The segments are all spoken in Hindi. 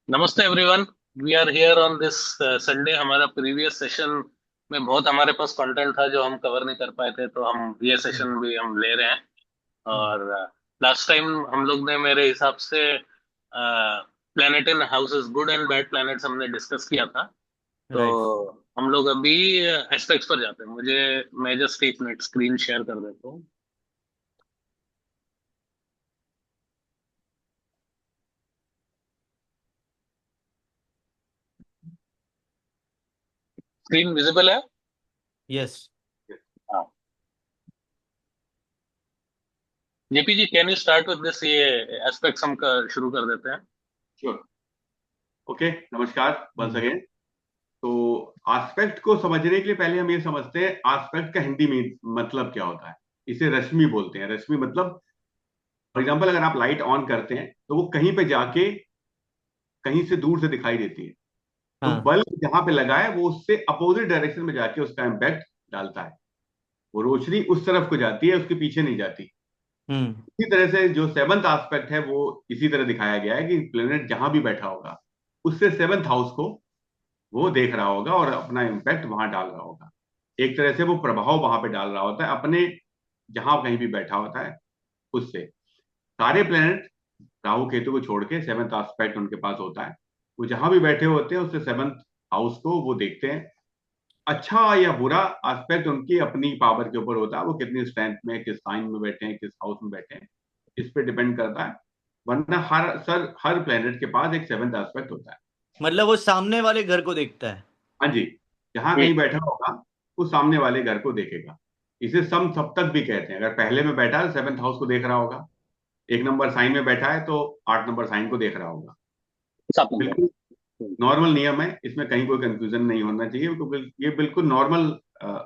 नमस्ते everyone. We are here on this Sunday. हमारा प्रीवियस सेशन में बहुत हमारे पास कंटेंट था जो हम कवर नहीं कर पाए थे, तो हम ये हम्म, सेशन भी हम ले रहे हैं। हम्म, और लास्ट टाइम हम लोग ने मेरे हिसाब से planet in houses, good and bad planets हमने डिस्कस किया था। तो राइट। हम लोग अभी एस्पेक्ट्स पर जाते हैं। मैं जस्ट एक मिनट स्क्रीन शेयर कर देता हूँ। स्क्रीन विजिबल है? यस। हाँ। J P ji, can you start with this? ये एस्पेक्ट्स हम शुरू कर देते हैं। श्योर। ओके, नमस्कार वंस हम्म, अगेन। तो आस्पेक्ट को समझने के लिए पहले हम ये समझते हैं आस्पेक्ट का हिंदी में मतलब क्या होता है। इसे रश्मि बोलते हैं। रश्मि मतलब, फॉर एग्जांपल, अगर आप लाइट ऑन करते हैं तो वो कहीं पे जाके कहीं से दूर से दिखाई देती है। तो हाँ। बल्ब जहां पे लगा है वो उससे अपोजिट डायरेक्शन में जाके उसका इम्पैक्ट डालता है। वो रोशनी उस तरफ को जाती है, उसके पीछे नहीं जाती। हम्म, इसी तरह से जो सेवंथ आस्पेक्ट है वो इसी तरह दिखाया गया है कि प्लेनेट जहां भी बैठा होगा उससे सेवंथ हाउस को वो देख रहा होगा और अपना इम्पैक्ट वहां डाल रहा होगा। एक तरह से वो प्रभाव वहां पे डाल रहा होता है अपने, जहां कहीं भी बैठा होता है उससे। सारे प्लेनेट राहु केतु को छोड़ के सेवंथ आस्पेक्ट उनके पास होता है। वो जहां भी बैठे होते हैं उससे सेवंथ हाउस को वो देखते हैं। अच्छा या बुरा एस्पेक्ट उनकी अपनी पावर के ऊपर होता है, वो कितनी स्ट्रेंथ में, किस साइन में बैठे हैं, किस हाउस में बैठे हैं, इस पे डिपेंड करता है। वरना हर प्लेनेट के पास एक सेवंथ एस्पेक्ट होता है। मतलब वो सामने वाले घर को देखता है। हाँ जी। जहां हम्म। कहीं बैठा होगा वो सामने वाले घर को देखेगा। इसे सम सप्तक भी कहते हैं। अगर पहले में बैठा है सेवंथ हाउस को देख रहा होगा, एक नंबर साइन में बैठा है तो आठ नंबर साइन को देख रहा होगा। 7 नंबर। बिल्कुल हम्म। नॉर्मल नियम है, इसमें कहीं कोई कंफ्यूजन नहीं होना चाहिए, क्योंकि ये बिल्कुल नॉर्मल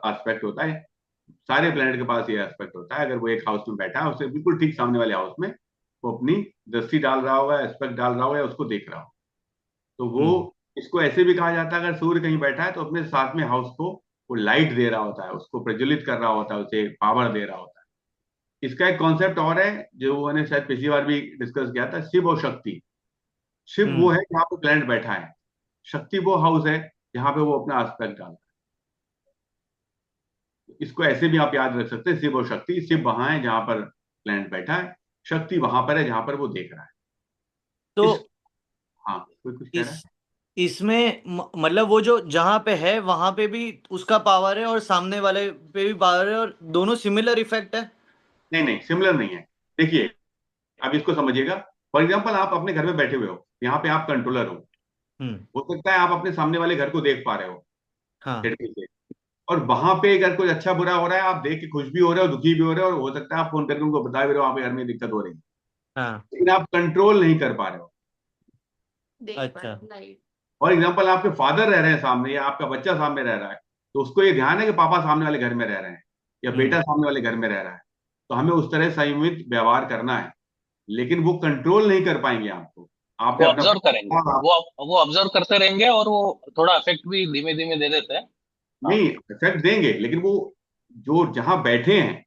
एस्पेक्ट होता है। सारे प्लेनेट के पास ये एस्पेक्ट होता है। अगर वो एक हाउस में बैठा है उससे बिल्कुल ठीक सामने वाले हाउस में वो अपनी दृष्टि डाल रहा होगा, एस्पेक्ट डाल रहा होगा या उसको देख रहा होगा। तो वो, हम्म, इसको ऐसे भी कहा जाता है, अगर सूर्य कहीं बैठा है तो अपने साथ में हाउस को वो लाइट दे रहा होता है, उसको प्रज्वलित कर रहा होता है, उसे पावर दे रहा होता है। इसका एक कॉन्सेप्ट और है जो मैंने शायद पिछली बार भी डिस्कस किया था, शिव और शक्ति। शिव वो हम्म। है जहाँ पे प्लेनेट बैठा है, शक्ति वो हाउस है जहाँ पे वो अपना एस्पेक्ट डालता है। इसको ऐसे भी आप याद रख सकते हैं, शिव और शक्ति। शिव वहां है जहां पर प्लेनेट बैठा है, शक्ति वहां पर है जहां पर वो देख रहा है। तो इस, हाँ, कोई कुछ कह रहा है? इस इसमें मतलब वो जो जहां पे है वहां पे भी उसका पावर है और सामने वाले पे भी पावर है और दोनों सिमिलर इफेक्ट है। नहीं नहीं, सिमिलर नहीं है। देखिए, अब इसको समझिएगा। फॉर एग्जाम्पल, आप अपने घर में बैठे हुए हो, यहाँ पे आप कंट्रोलर हम्म। हो सकता है आप अपने सामने वाले घर को देख पा रहे हो हाँ। खिड़की से, और वहां पे अगर कुछ अच्छा बुरा हो रहा है आप देख के खुश भी हो रहे हो, दुखी भी हो रहे हो, और हो सकता है आप फोन करके उनको बता भी रहे हो वहां पे घर में दिक्कत हो रही है, हाँ। लेकिन आप कंट्रोल नहीं कर पा रहे हो। अच्छा। फॉर एग्जाम्पल, आपके फादर रह रहे हैं सामने या आपका बच्चा सामने रह रहा है, तो उसको ये ध्यान है कि पापा सामने वाले घर में रह रहे हैं या हम्म, बेटा सामने वाले घर में रह रहा है। तो हमें उस तरह संयमित व्यवहार करना है, लेकिन वो कंट्रोल नहीं कर पाएंगे आपको। आपने वो अपना ऑब्जर्व करेंगे। आप, वो ऑब्जर्व करते रहेंगे और वो थोड़ा इफेक्ट भी धीमे धीमे दे देते हैं। हाँ। नहीं, इफेक्ट देंगे, लेकिन वो जो जहां बैठे हैं,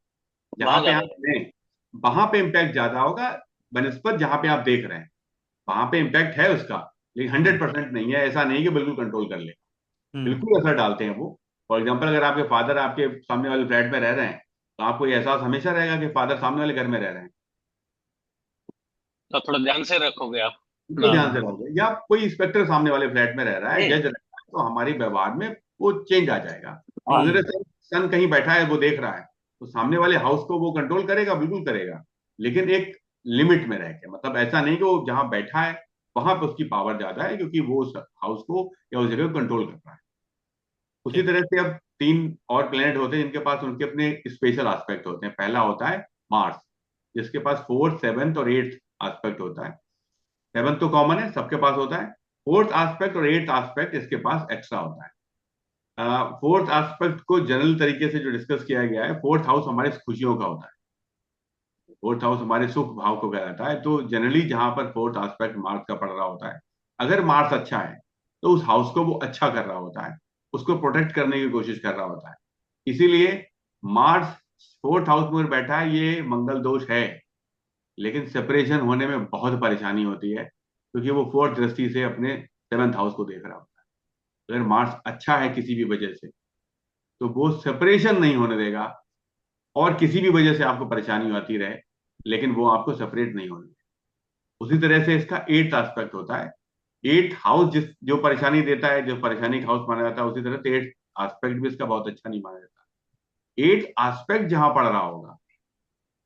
जहां वहां पे ज्यादा आप देंगे। हैं, वहां पे इम्पैक्ट ज्यादा होगा बनस्पत जहां पे आप देख रहे हैं। वहां पे इम्पैक्ट है उसका, लेकिन हम्म, 100% नहीं है। ऐसा नहीं कि बिल्कुल कंट्रोल कर ले, हम्म। बिल्कुल असर डालते हैं वो। फॉर एग्जाम्पल, अगर आपके फादर आपके सामने वाले फ्लैट में रह रहे हैं तो आपको ये एहसास हमेशा रहेगा कि फादर सामने वाले घर में रह रहे हैं। तो थोड़ा ध्यान से रखोगे आप। बिल्कुल हाँ, ध्यान से हाँ। रहोगे। या कोई इंस्पेक्टर सामने वाले फ्लैट में रह रहा है, हम्म। जज रह रहा है, तो हमारे व्यवहार में वो चेंज आ जाएगा। हाँ। दूसरे हम्म, से सन कहीं बैठा है वो देख रहा है, तो सामने वाले हाउस को वो कंट्रोल करेगा, बिल्कुल करेगा, लेकिन एक लिमिट में रह के। मतलब ऐसा नहीं कि वो जहां बैठा है वहां पे उसकी पावर ज्यादा है, क्योंकि वो उस हाउस को या उस जगह को कंट्रोल कर रहा है। उसी ठीक। तरह से अब तीन और प्लेनेट होते हैं जिनके पास उनके अपने स्पेशल एस्पेक्ट होते हैं। पहला होता है मार्स, जिसके पास फोर्थ, सेवन्थ और एट्थ एस्पेक्ट होता है। सेवन्थ तो कॉमन है, सबके पास होता है। फोर्थ एस्पेक्ट और एट्थ एस्पेक्ट इसके पास एक्स्ट्रा होता है। फोर्थ एस्पेक्ट को जनरल तरीके से जो डिस्कस किया गया है, फोर्थ हाउस हमारे खुशियों का होता है, फोर्थ हाउस हमारे सुख भाव को कहलाता है। तो जनरली जहां पर फोर्थ एस्पेक्ट मार्स का पड़ रहा होता है, अगर मार्स अच्छा है तो उस हाउस को वो अच्छा कर रहा होता है, उसको प्रोटेक्ट करने की कोशिश कर रहा होता है। इसीलिए मार्स फोर्थ हाउस में बैठा है, ये मंगल दोष है, लेकिन सेपरेशन होने में बहुत परेशानी होती है। क्योंकि वो फोर्थ दृष्टि से अपने सेवंथ हाउस को देख रहा होता है। अगर मार्स अच्छा है किसी भी वजह से, तो वो सेपरेशन नहीं होने देगा, और किसी भी वजह से आपको परेशानी आती रहे, लेकिन वो आपको सेपरेट नहीं होने देगा। उसी तरह से इसका एट्थ एस्पेक्ट होता है। एट्थ हाउस जिस जो परेशानी देता है, जो परेशानी का हाउस माना जाता है, उसी तरह से एट्थ एस्पेक्ट भी इसका बहुत अच्छा नहीं माना जाता। एट्थ एस्पेक्ट जहां पड़ रहा होगा,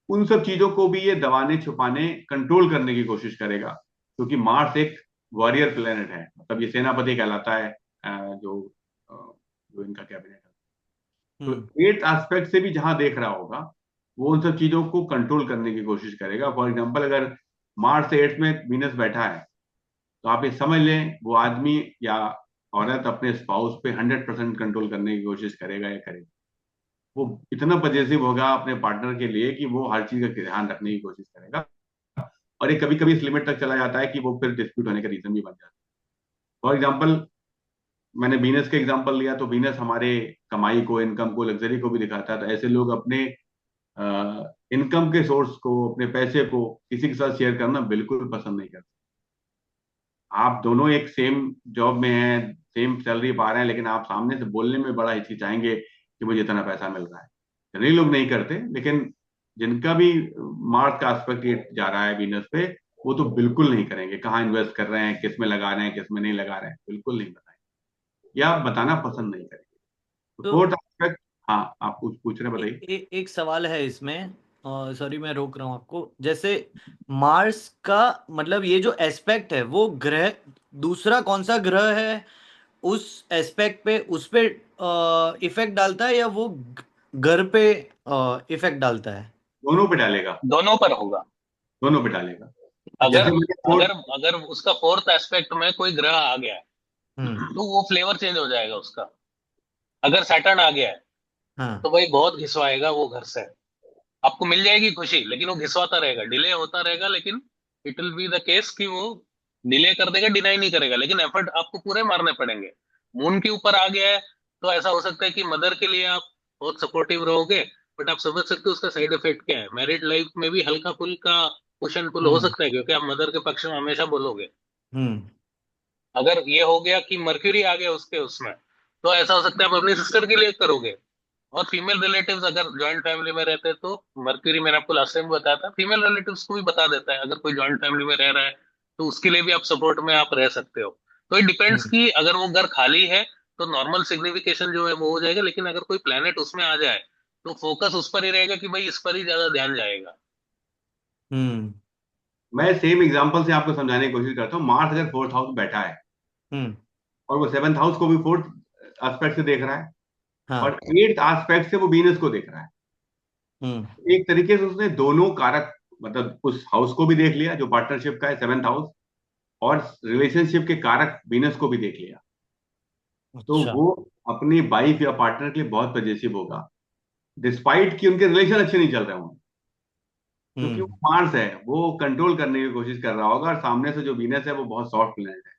उन सब चीजों को भी ये दबाने, छुपाने, कंट्रोल करने की कोशिश करेगा, क्योंकि मार्स एक वॉरियर प्लेनेट है, मतलब ये सेनापति कहलाता है, जो जो इनका कैबिनेट है। तो एट्थ एस्पेक्ट से भी जहां देख रहा होगा, वो उन सब चीजों को कंट्रोल करने की कोशिश करेगा। फॉर एग्जाम्पल, अगर मार्स से एट्थ में वीनस बैठा है, तो आप ये समझ लें वो आदमी या औरत अपने स्पाउस पे 100% कंट्रोल करने की कोशिश करेगा या करेगा। वो इतना पजेसिव होगा अपने पार्टनर के लिए कि वो हर चीज का ध्यान रखने की कोशिश करेगा, और ये कभी कभी इस लिमिट तक चला जाता है कि वो फिर डिस्प्यूट होने का रीजन भी बन जाता है। फॉर एग्जाम्पल, मैंने वीनस का एग्जाम्पल लिया, तो वीनस हमारे कमाई को, इनकम को, लग्जरी को भी दिखाता है। तो ऐसे लोग अपने इनकम के सोर्स को, अपने पैसे को किसी के साथ शेयर करना बिल्कुल पसंद नहीं करते। आप दोनों एक सेम जॉब में हैं, सेम सैलरी पा रहे हैं, लेकिन आप सामने से बोलने में बड़ा हिचकिचाएंगे कि मुझे इतना पैसा मिल रहा है। जनरली लोग नहीं करते, लेकिन जिनका भी मार्स का एस्पेक्ट जा रहा है वीनस पे, वो तो बिल्कुल नहीं करेंगे। कहाँ इन्वेस्ट कर रहे हैं, किस में लगा रहे हैं, किस में नहीं लगा रहे हैं, बिल्कुल नहीं बताएंगे, या बताना पसंद नहीं करेंगे। तो तो फोर्थ एस्पेक्ट, हाँ आप कुछ पूछ रहे हैं, बताइए। एक सवाल है इसमें, सॉरी मैं रोक रहा हूँ आपको। जैसे मार्स का मतलब ये जो एस्पेक्ट है, वो ग्रह, दूसरा कौन सा ग्रह है उस एस्पेक्ट पे, उस पे इफेक्ट डालता है, या वो घर पे इफेक्ट डालता है? दोनों पे डालेगा, दोनों पर होगा। दोनों पे डालेगा। अगर जैसे मैंने अगर फोर्थ, अगर उसका फोर्थ एस्पेक्ट में कोई ग्रह आ गया है, हम्म। तो वो फ्लेवर चेंज हो जाएगा उसका। अगर सैटर्न आ गया है, हाँ। तो भाई बहुत घिसवाएगा वो घर से। आपको मिल जाएगी खुशी, लेकिन वो घिसवाता रहेगा, डिले होता रहेगा, लेकिन it will be the case कि वो डिले कर देगा, डिनाई नहीं करेगा, लेकिन एफर्ट आपको पूरे मारने पड़ेंगे। मून के ऊपर आ गया है, तो ऐसा हो सकता है कि मदर के लिए आप बहुत सपोर्टिव रहोगे, बट आप समझ सकते हो उसका साइड इफेक्ट क्या है। मैरिड लाइफ में भी हल्का फुल्का पुश एंड पुल हो हम्म। सकता है, क्योंकि आप मदर के पक्ष में हमेशा बोलोगे। हम्म। अगर ये हो गया कि मर्क्यूरी आ गया उसके उसमें, तो ऐसा हो सकता है आप अपनी सिस्टर के लिए करोगे। और फीमेल रिलेटिव्स अगर जॉइंट फैमिली में रहते हैं, तो मर्क्यूरी मैंने आपको लास्ट टाइम बताया था, फीमेल रिलेटिव्स को भी बता देता है। अगर कोई जॉइंट फैमिली में रह रहा है, तो उसके लिए भी आप सपोर्ट में आप रह सकते हो। तो इट डिपेंड्स हम्म। कि अगर वो घर खाली है, तो नॉर्मल सिग्निफिकेशन जो है वो हो जाएगा, लेकिन अगर कोई प्लेनेट उसमें आ जाए, तो फोकस उस पर ही रहेगा कि भाई इस पर ही ज्यादा ध्यान जाएगा। हम्म। मैं सेम एग्जांपल से आपको समझाने की कोशिश करता हूँ। मार्स अगर फोर्थ हाउस में बैठा है, हम्म। और वो सेवंथ हाउस को भी फोर्थ एस्पेक्ट से देख रहा है, हाँ। और एट्थ एस्पेक्ट से वो वीनस को देख रहा है, हम्म। एक तरीके से उसने दोनों कारक, मतलब उस हाउस को भी देख लिया जो पार्टनरशिप का है, सेवंथ हाउस, और रिलेशनशिप के कारक वीनस को भी देख लिया। तो अच्छा। वो अपनी वाइफ या पार्टनर के लिए बहुत पजेसिव होगा, डिस्पाइट कि उनके रिलेशन अच्छे नहीं चल रहे होंगे, क्योंकि वो हम्म। मार्स है, वो कंट्रोल करने की कोशिश कर रहा होगा, और सामने से जो वीनस है वो बहुत सॉफ्ट प्लेनेट है,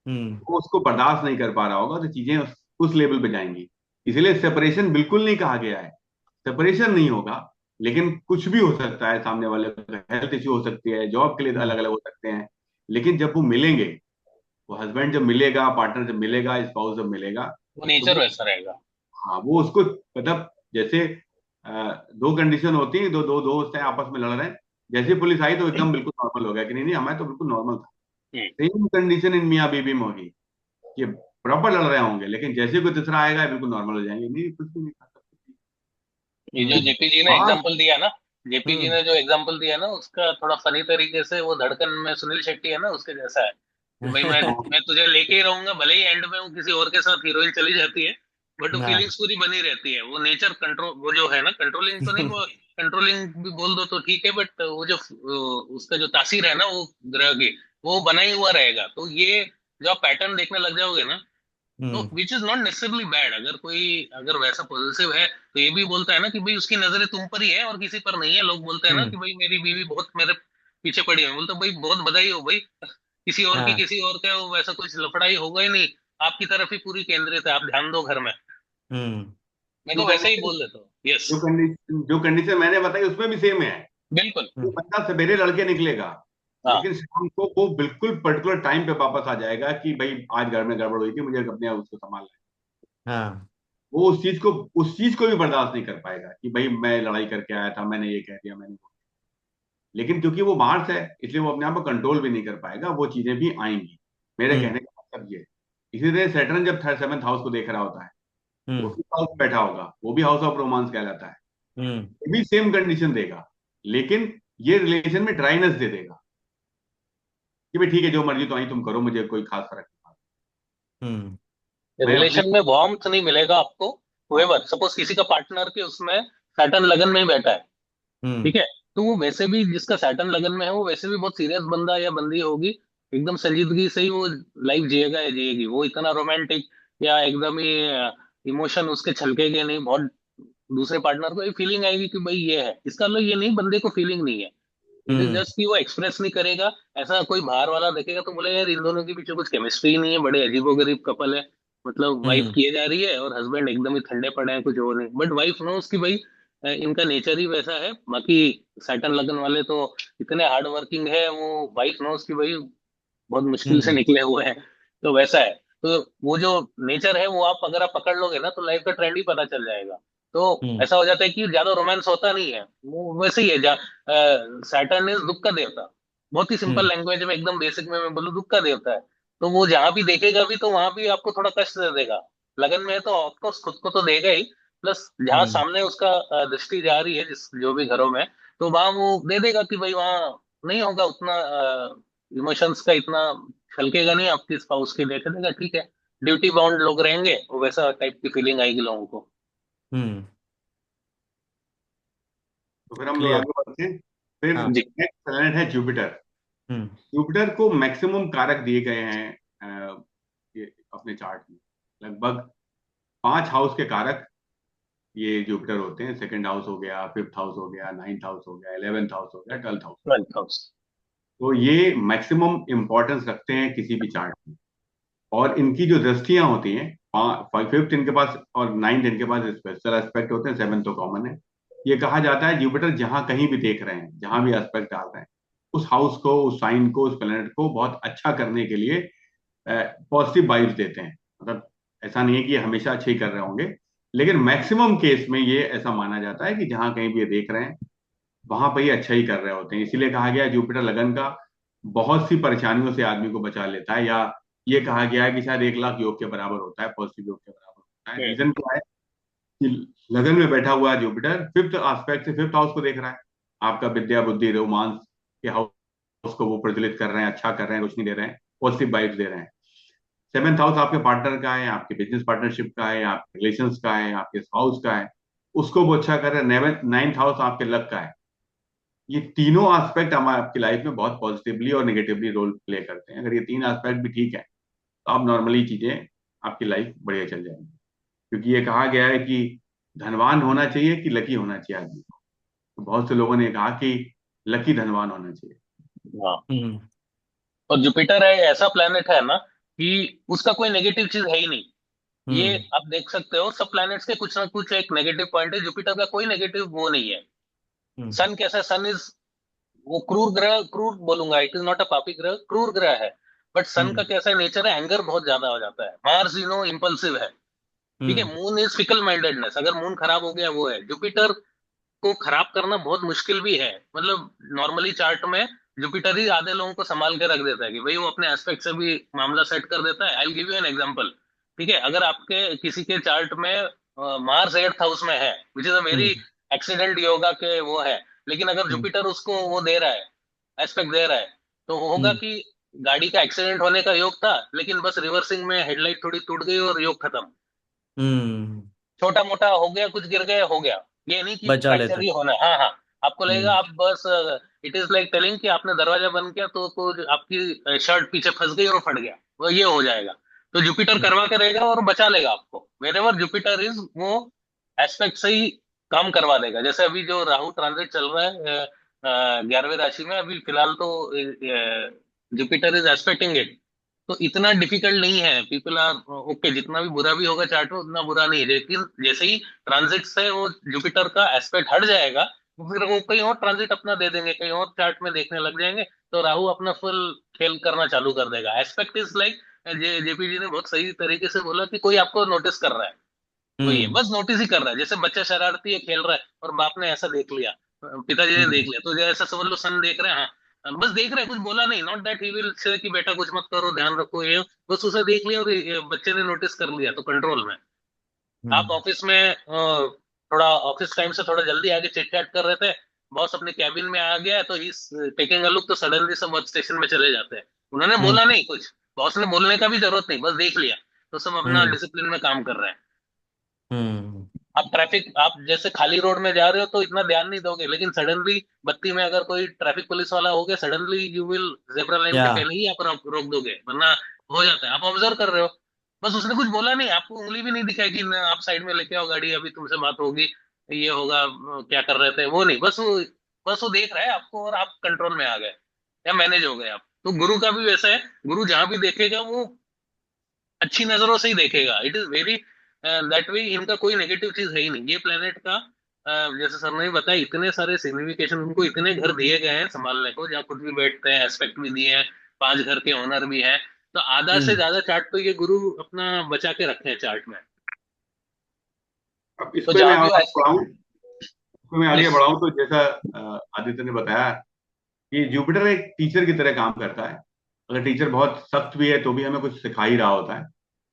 हम्म। वो उसको बर्दाश्त नहीं कर पा रहा होगा, तो चीजें उस लेवल पे जाएंगी। इसलिए सेपरेशन बिल्कुल नहीं कहा गया है, सेपरेशन नहीं होगा, लेकिन कुछ भी हो सकता है। सामने वाले का हेल्थ इश्यू हो सकती है, जॉब के लिए हम्म। अलग अलग हो सकते हैं, लेकिन जब वो मिलेंगे, वो हस्बैंड जब मिलेगा, पार्टनर जब मिलेगा, स्पाउस जब मिलेगा, वो तो नेचर वो, वैसा रहेगा। हाँ वो उसको, मतलब जैसे दो कंडीशन होती है, दो दो दोस्त हैं आपस में लड़ रहे हैं, जैसे पुलिस आई तो एकदम बिल्कुल नॉर्मल हो गया कि नहीं नहीं हमारे तो बिल्कुल नॉर्मल था। हम्म। सेम कंडीशन इन मियाँ बीवी में होगी, ये प्रॉपर लड़ रहे होंगे, लेकिन जैसे कोई तीसरा आएगा बिल्कुल नॉर्मल हो जाएंगे, नहीं कुछ भी नहीं खा सकते। ये जो तो जेपी जी ने हाँ। एग्जांपल दिया ना, जेपी जी हम्म। ने जो एग्जांपल दिया ना, उसका थोड़ा फनी तरीके से, वो धड़कन में सुनील शेट्टी है ना, उसके जैसा है कि भाई मैं तुझे लेके ही रहूंगा, भले ही एंड में वो किसी और के साथ हीरोइन चली जाती है, बट वो हाँ। फीलिंग्स पूरी बनी रहती है। वो नेचर कंट्रोल, वो जो है ना, कंट्रोलिंग तो नहीं, वो कंट्रोलिंग भी बोल दो तो ठीक है, बट वो जो उसका जो तासीर है ना वो ग्रह की, वो बना ही हुआ रहेगा। तो ये जो आप पैटर्न देखने लग जाओगे ना, तो hmm. Which is not necessarily bad. अगर कोई अगर वैसा पॉजिटिव है, तो ये भी बोलता है ना कि भाई उसकी नजरें तुम पर ही है और किसी पर नहीं है। लोग बोलते हैं ना हम्म। कि भाई मेरी बीवी बहुत मेरे पीछे पड़ी है, बोलते भाई बहुत बधाई हो भाई, किसी और की, हाँ। किसी और का वो वैसा कुछ लफड़ाई होगा ही नहीं, आपकी तरफ ही पूरी केंद्रित है, आप ध्यान दो घर में। हम्म। मैं जो तो वैसे ही कंडीशन बोल देता हूँ, यस। जो कंडीशन मैंने बताई उसमें भी सेम है। बिल्कुल। वो हम्म। बंदा सवेरे लड़के निकलेगा, हाँ लेकिन शाम को वो बिल्कुल पर्टिकुलर टाइम पे वापस आ जाएगा कि भाई आज घर में गड़बड़ हुई थी, मुझे अपने उसको संभालना है। हाँ। वो उस चीज को भी बर्दाश्त नहीं कर पाएगा कि भाई मैं लड़ाई करके आया था, मैंने ये कह दिया, मैंने वो। लेकिन क्योंकि वो मार्स है, इसलिए वो अपने आप को कंट्रोल भी नहीं कर पाएगा, वो चीजें भी आएंगी। मेरे हम्म। कहने का मतलब ये है। इसी तरह सैटर्न जब थर्ड सेवंथ हाउस को देख रहा होता है, वो हम्म। फिफ्थ हाउस में बैठा होगा, वो भी हाउस ऑफ रोमांस कहलाता है। हम्म। ये भी सेम कंडीशन देगा, लेकिन ये रिलेशन में ड्राइनेस दे देगा कि भाई ठीक है, जो मर्जी तो आई तुम करो, मुझे कोई खास फर्क नहीं पड़ता। हम्म। मैं अपने रिलेशन में वार्मथ नहीं मिलेगा आपको। हाँ। whoever सपोज किसी का पार्टनर के उसमें सैटर्न लगन में ही बैठा है, हम्म। ठीक है, तो वो वैसे भी जिसका सैटर्न लगन में है वो वैसे भी बहुत सीरियस बंदा या बंदी होगी, एकदम संजीदगी से ही वो लाइफ जिएगा या जिएगी, वो इतना रोमांटिक या एकदम ही इमोशन उसके छलकेगे नहीं बहुत। दूसरे पार्टनर को ये फीलिंग आएगी कि भाई ये है, इसका मतलब ये नहीं बंदे को फीलिंग नहीं है। It is hmm. जस्ट कि वो एक्सप्रेस नहीं करेगा। ऐसा कोई बाहर वाला देखेगा तो बोलेगा यार इन दोनों के बीच में कुछ केमिस्ट्री नहीं है, बड़े अजीबोगरीब कपल है। मतलब वाइफ हम्म। किए जा रही है और हस्बैंड एकदम ही ठंडे पड़े हैं, कुछ और नहीं, बट वाइफ नोस कि भाई इनका नेचर ही वैसा है। बाकी सैटर्न लगन वाले तो इतने हार्ड वर्किंग है, वो वाइफ नोस कि भाई बहुत मुश्किल से हम्म। निकले हुए हैं। तो वैसा है। तो वो जो नेचर है वो आप अगर आप पकड़ लोगे ना तो लाइफ का ट्रेंड ही पता चल जाएगा। तो हम्म। ऐसा हो जाता है कि ज्यादा रोमांस होता नहीं है, वो वैसे ही है। सैटर्न इज दुख का देवता। बहुत ही सिंपल हम्म। लैंग्वेज में एकदम बेसिक में मैं बोलूँ, दुख का देवता है। तो वो जहां भी देखेगा भी तो वहां भी आपको थोड़ा कष्ट दे देगा। लगन में है तो ऑफकोर्स खुद को तो देगा ही, प्लस जहाँ हम्म। सामने उसका दृष्टि जा रही है जिस जो भी घरों में, तो वहां वो दे देगा कि भाई वहाँ नहीं होगा उतना, इमोशंस का इतना छलकेगा नहीं आपकी स्पाउस की, देखे देगा ठीक है। ड्यूटी बाउंड लोग रहेंगे, वो वैसा टाइप की फीलिंग आएगी लोगों को। हम्म। तो फिर हम लोग क्लियर। आगे बढ़ते हैं। फिर हाँ। जी। नेक्स्ट प्लेनेट है जुपिटर। हम्म। जुपिटर को मैक्सिमम कारक दिए गए हैं ये अपने चार्ट में। लगभग 5 हाउस के कारक ये जुपिटर होते हैं। सेकंड हाउस हो गया, फिफ्थ हाउस हो गया, नाइन्थ हाउस हो गया, 11th हाउस हो गया, 12th हाउस। 12th house. तो ये मैक्सिमम इंपॉर्टेंस रखते हैं किसी भी चार्ट में। और इनकी जो दृष्टियां होती हैं, फिफ्थ इनके पास और नाइन्थ इनके पास स्पेशल एस्पेक्ट होते हैं, सेवन तो कॉमन है। ये कहा जाता है जुपिटर जहां कहीं भी देख रहे हैं, जहां भी एस्पेक्ट डाल रहे हैं, उस हाउस को, उस साइन को, उस प्लेनेट को बहुत अच्छा करने के लिए पॉजिटिव वाइब्स देते हैं। मतलब ऐसा नहीं है कि ये हमेशा अच्छे ही कर रहे होंगे, लेकिन मैक्सिमम केस में ये ऐसा माना जाता है कि जहां कहीं भी ये देख रहे हैं वहां पर ये अच्छा ही कर रहे होते हैं। इसीलिए कहा गया है जुपिटर लगन का बहुत सी परेशानियों से आदमी को बचा लेता है, या ये कहा गया है कि शायद 1 लाख योग के बराबर होता है, पॉजिटिव योग के बराबर होता है। रीजन क्या है कि लगन में बैठा हुआ है जुपिटर, फिफ्थ एस्पेक्ट से फिफ्थ हाउस को देख रहा है। आपका विद्या बुद्धि रोमांस के हाउस को वो प्रज्वलित कर रहे हैं, अच्छा कर रहे हैं, रोशनी दे रहे हैं, पॉजिटिव वाइब्स दे रहे हैं। सेवेंथ हाउस आपके पार्टनर का है, आपके बिजनेस पार्टनरशिप का है, आपके रिलेशंस का है, आपके स्पाउस का है, उसको वो अच्छा कर रहे हैं। नाइन्थ हाउस आपके लक का है। ये तीनों एस्पेक्ट हमारे आपकी लाइफ में बहुत पॉजिटिवली और नेगेटिवली रोल प्ले करते हैं। अगर ये तीन एस्पेक्ट भी ठीक है तो आप नॉर्मली चीजें, आपकी लाइफ बढ़िया चल जाएगी। क्योंकि ये कहा गया है कि धनवान होना चाहिए कि लकी होना चाहिए आदमी को। तो बहुत से लोगों ने कहा कि लकी धनवान होना चाहिए। हाँ। हम्म। और जुपिटर है ऐसा प्लेनेट है ना कि उसका कोई नेगेटिव चीज है ही नहीं। ये हम्म। आप देख सकते हो सब प्लैनेट्स के कुछ ना कुछ एक नेगेटिव पॉइंट है, जुपिटर का कोई नेगेटिव वो नहीं है। हम्म। सन कैसा, सन इज वो क्रूर ग्रह, क्रूर बोलूंगा, इट इज नॉट अ पापी ग्रह, क्रूर ग्रह है। बट सन का हम्म। कैसा नेचर है, एंगर बहुत ज्यादा हो जाता है। मार्स इम्पल्सिव है, ठीक है। हम्म। मून इज फिकल माइंडेडनेस, अगर मून खराब हो गया वो है। जुपिटर को खराब करना बहुत मुश्किल भी है। मतलब नॉर्मली चार्ट में जुपिटर ही आधे लोगों को संभाल के रख देता है कि भाई वो अपने एस्पेक्ट से भी मामला सेट कर देता है। I give you an example, ठीक है। अगर आपके किसी के चार्ट में मार्स 8th हाउस में है, which is a very hmm. Accident yoga के वो है, लेकिन अगर हम्म। जुपिटर उसको वो दे रहा है, एस्पेक्ट दे रहा है, तो होगा हम्म। कि गाड़ी का एक्सीडेंट होने का योग था, लेकिन बस रिवर्सिंग में हेडलाइट थोड़ी टूट गई और योग खत्म। हम्म। छोटा मोटा हो गया, कुछ गिर गए, हो गया। ये नहीं कि बचा लेता फ्रैक्चर है। ही होना है। हाँ हाँ। आपको लगेगा हम्म। आप बस, इट इज लाइक टेलिंग कि आपने दरवाजा बंद किया तो आपकी शर्ट पीछे फंस गई और फट गया, वो ये हो जाएगा। तो जुपिटर करवा के रहेगा और बचा लेगा आपको। वेरेवर जुपिटर इज वो एस्पेक्ट से ही काम करवा देगा। जैसे अभी जो राहु ट्रांजिट चल रहा है 11वें राशि में, अभी फिलहाल तो जुपिटर इज एस्पेक्टिंग इट। तो इतना डिफिकल्ट नहीं है। पीपल आर ओके, जितना भी बुरा भी होगा चार्ट में उतना बुरा नहीं है, लेकिन जैसे ही ट्रांजिट से वो जुपिटर का एस्पेक्ट हट जाएगा फिर वो कहीं और ट्रांजिट अपना दे देंगे, कहीं और चार्ट में देखने लग जाएंगे, तो राहु अपना फुल खेल करना चालू कर देगा। एस्पेक्ट इज लाइक, जेपी जी ने बहुत सही तरीके से बोला कि कोई आपको नोटिस कर रहा है, कोई है हम्म बस नोटिस ही कर रहा है। जैसे बच्चा शरारती है, खेल रहा है, और बाप ने ऐसा देख लिया, पिताजी ने देख हम्म लिया, तो जैसा समझ लो सन देख रहे हैं, हाँ बस देख रहे हैं, कुछ बोला नहीं, not that he will say कि बेटा कुछ मत करो, ध्यान रखो, ये बस उसे देख लिया और ये बच्चे ने नोटिस कर लिया, तो कंट्रोल में। आप हम्म ऑफिस में थोड़ा ऑफिस टाइम से थोड़ा जल्दी आके चिट चैट कर रहे थे, बॉस अपने कैबिन में आ गया तो ही टेकिंग अ लुक, तो सडनली सब वर्क स्टेशन में चले जाते हैं। उन्होंने हम्म बोला नहीं कुछ, बॉस ने बोलने का भी जरूरत नहीं, बस देख लिया, तो सब अपना हम्म डिसिप्लिन में काम कर रहे हैं। हम्म आप जैसे खाली रोड में जा रहे हो तो इतना ध्यान नहीं दोगे, लेकिन सडनली बत्ती में अगर कोई ट्रैफिक पुलिस वाला हो गया, suddenly you will zebra line के या पहले ही आप रोक दोगे, वरना हो जाता है। आप ऑब्जर्व कर रहे हो, बस उसने कुछ बोला नहीं, आपको उंगली भी नहीं दिखाई कि आप साइड में लेके आओ गाड़ी, अभी तुमसे बात होगी, ये होगा, क्या कर रहे थे, वो नहीं, बस वो देख रहा है आपको, और आप कंट्रोल में आ गए या मैनेज हो गए आप। तो गुरु का भी वैसा है, गुरु जहां भी देखेगा वो अच्छी नजरों से ही देखेगा। It is very that way, इनका कोई नेगेटिव चीज है ही नहीं ये प्लेनेट का। जैसे सर ने बताया, इतने सारे सिग्निफिकेशन, उनको इतने घर दिए गए हैं संभालने को, जहाँ खुद भी बैठते हैं, एस्पेक्ट भी दिए हैं, 5 घर के ओनर भी हैं, तो आधा से हम्म ज्यादा चार्ट तो ये गुरु अपना बचा के रखे हैं चार्ट में। अब तो इसमें मैं जहां भी आगे बढ़ाऊं, इसमें मैं आगे प्लीज। बढ़ाऊं तो जैसा आदित्य ने बताया कि जुपिटर एक टीचर की तरह काम करता है। अगर टीचर बहुत सख्त भी है तो भी हमें कुछ सिखा ही रहा होता है,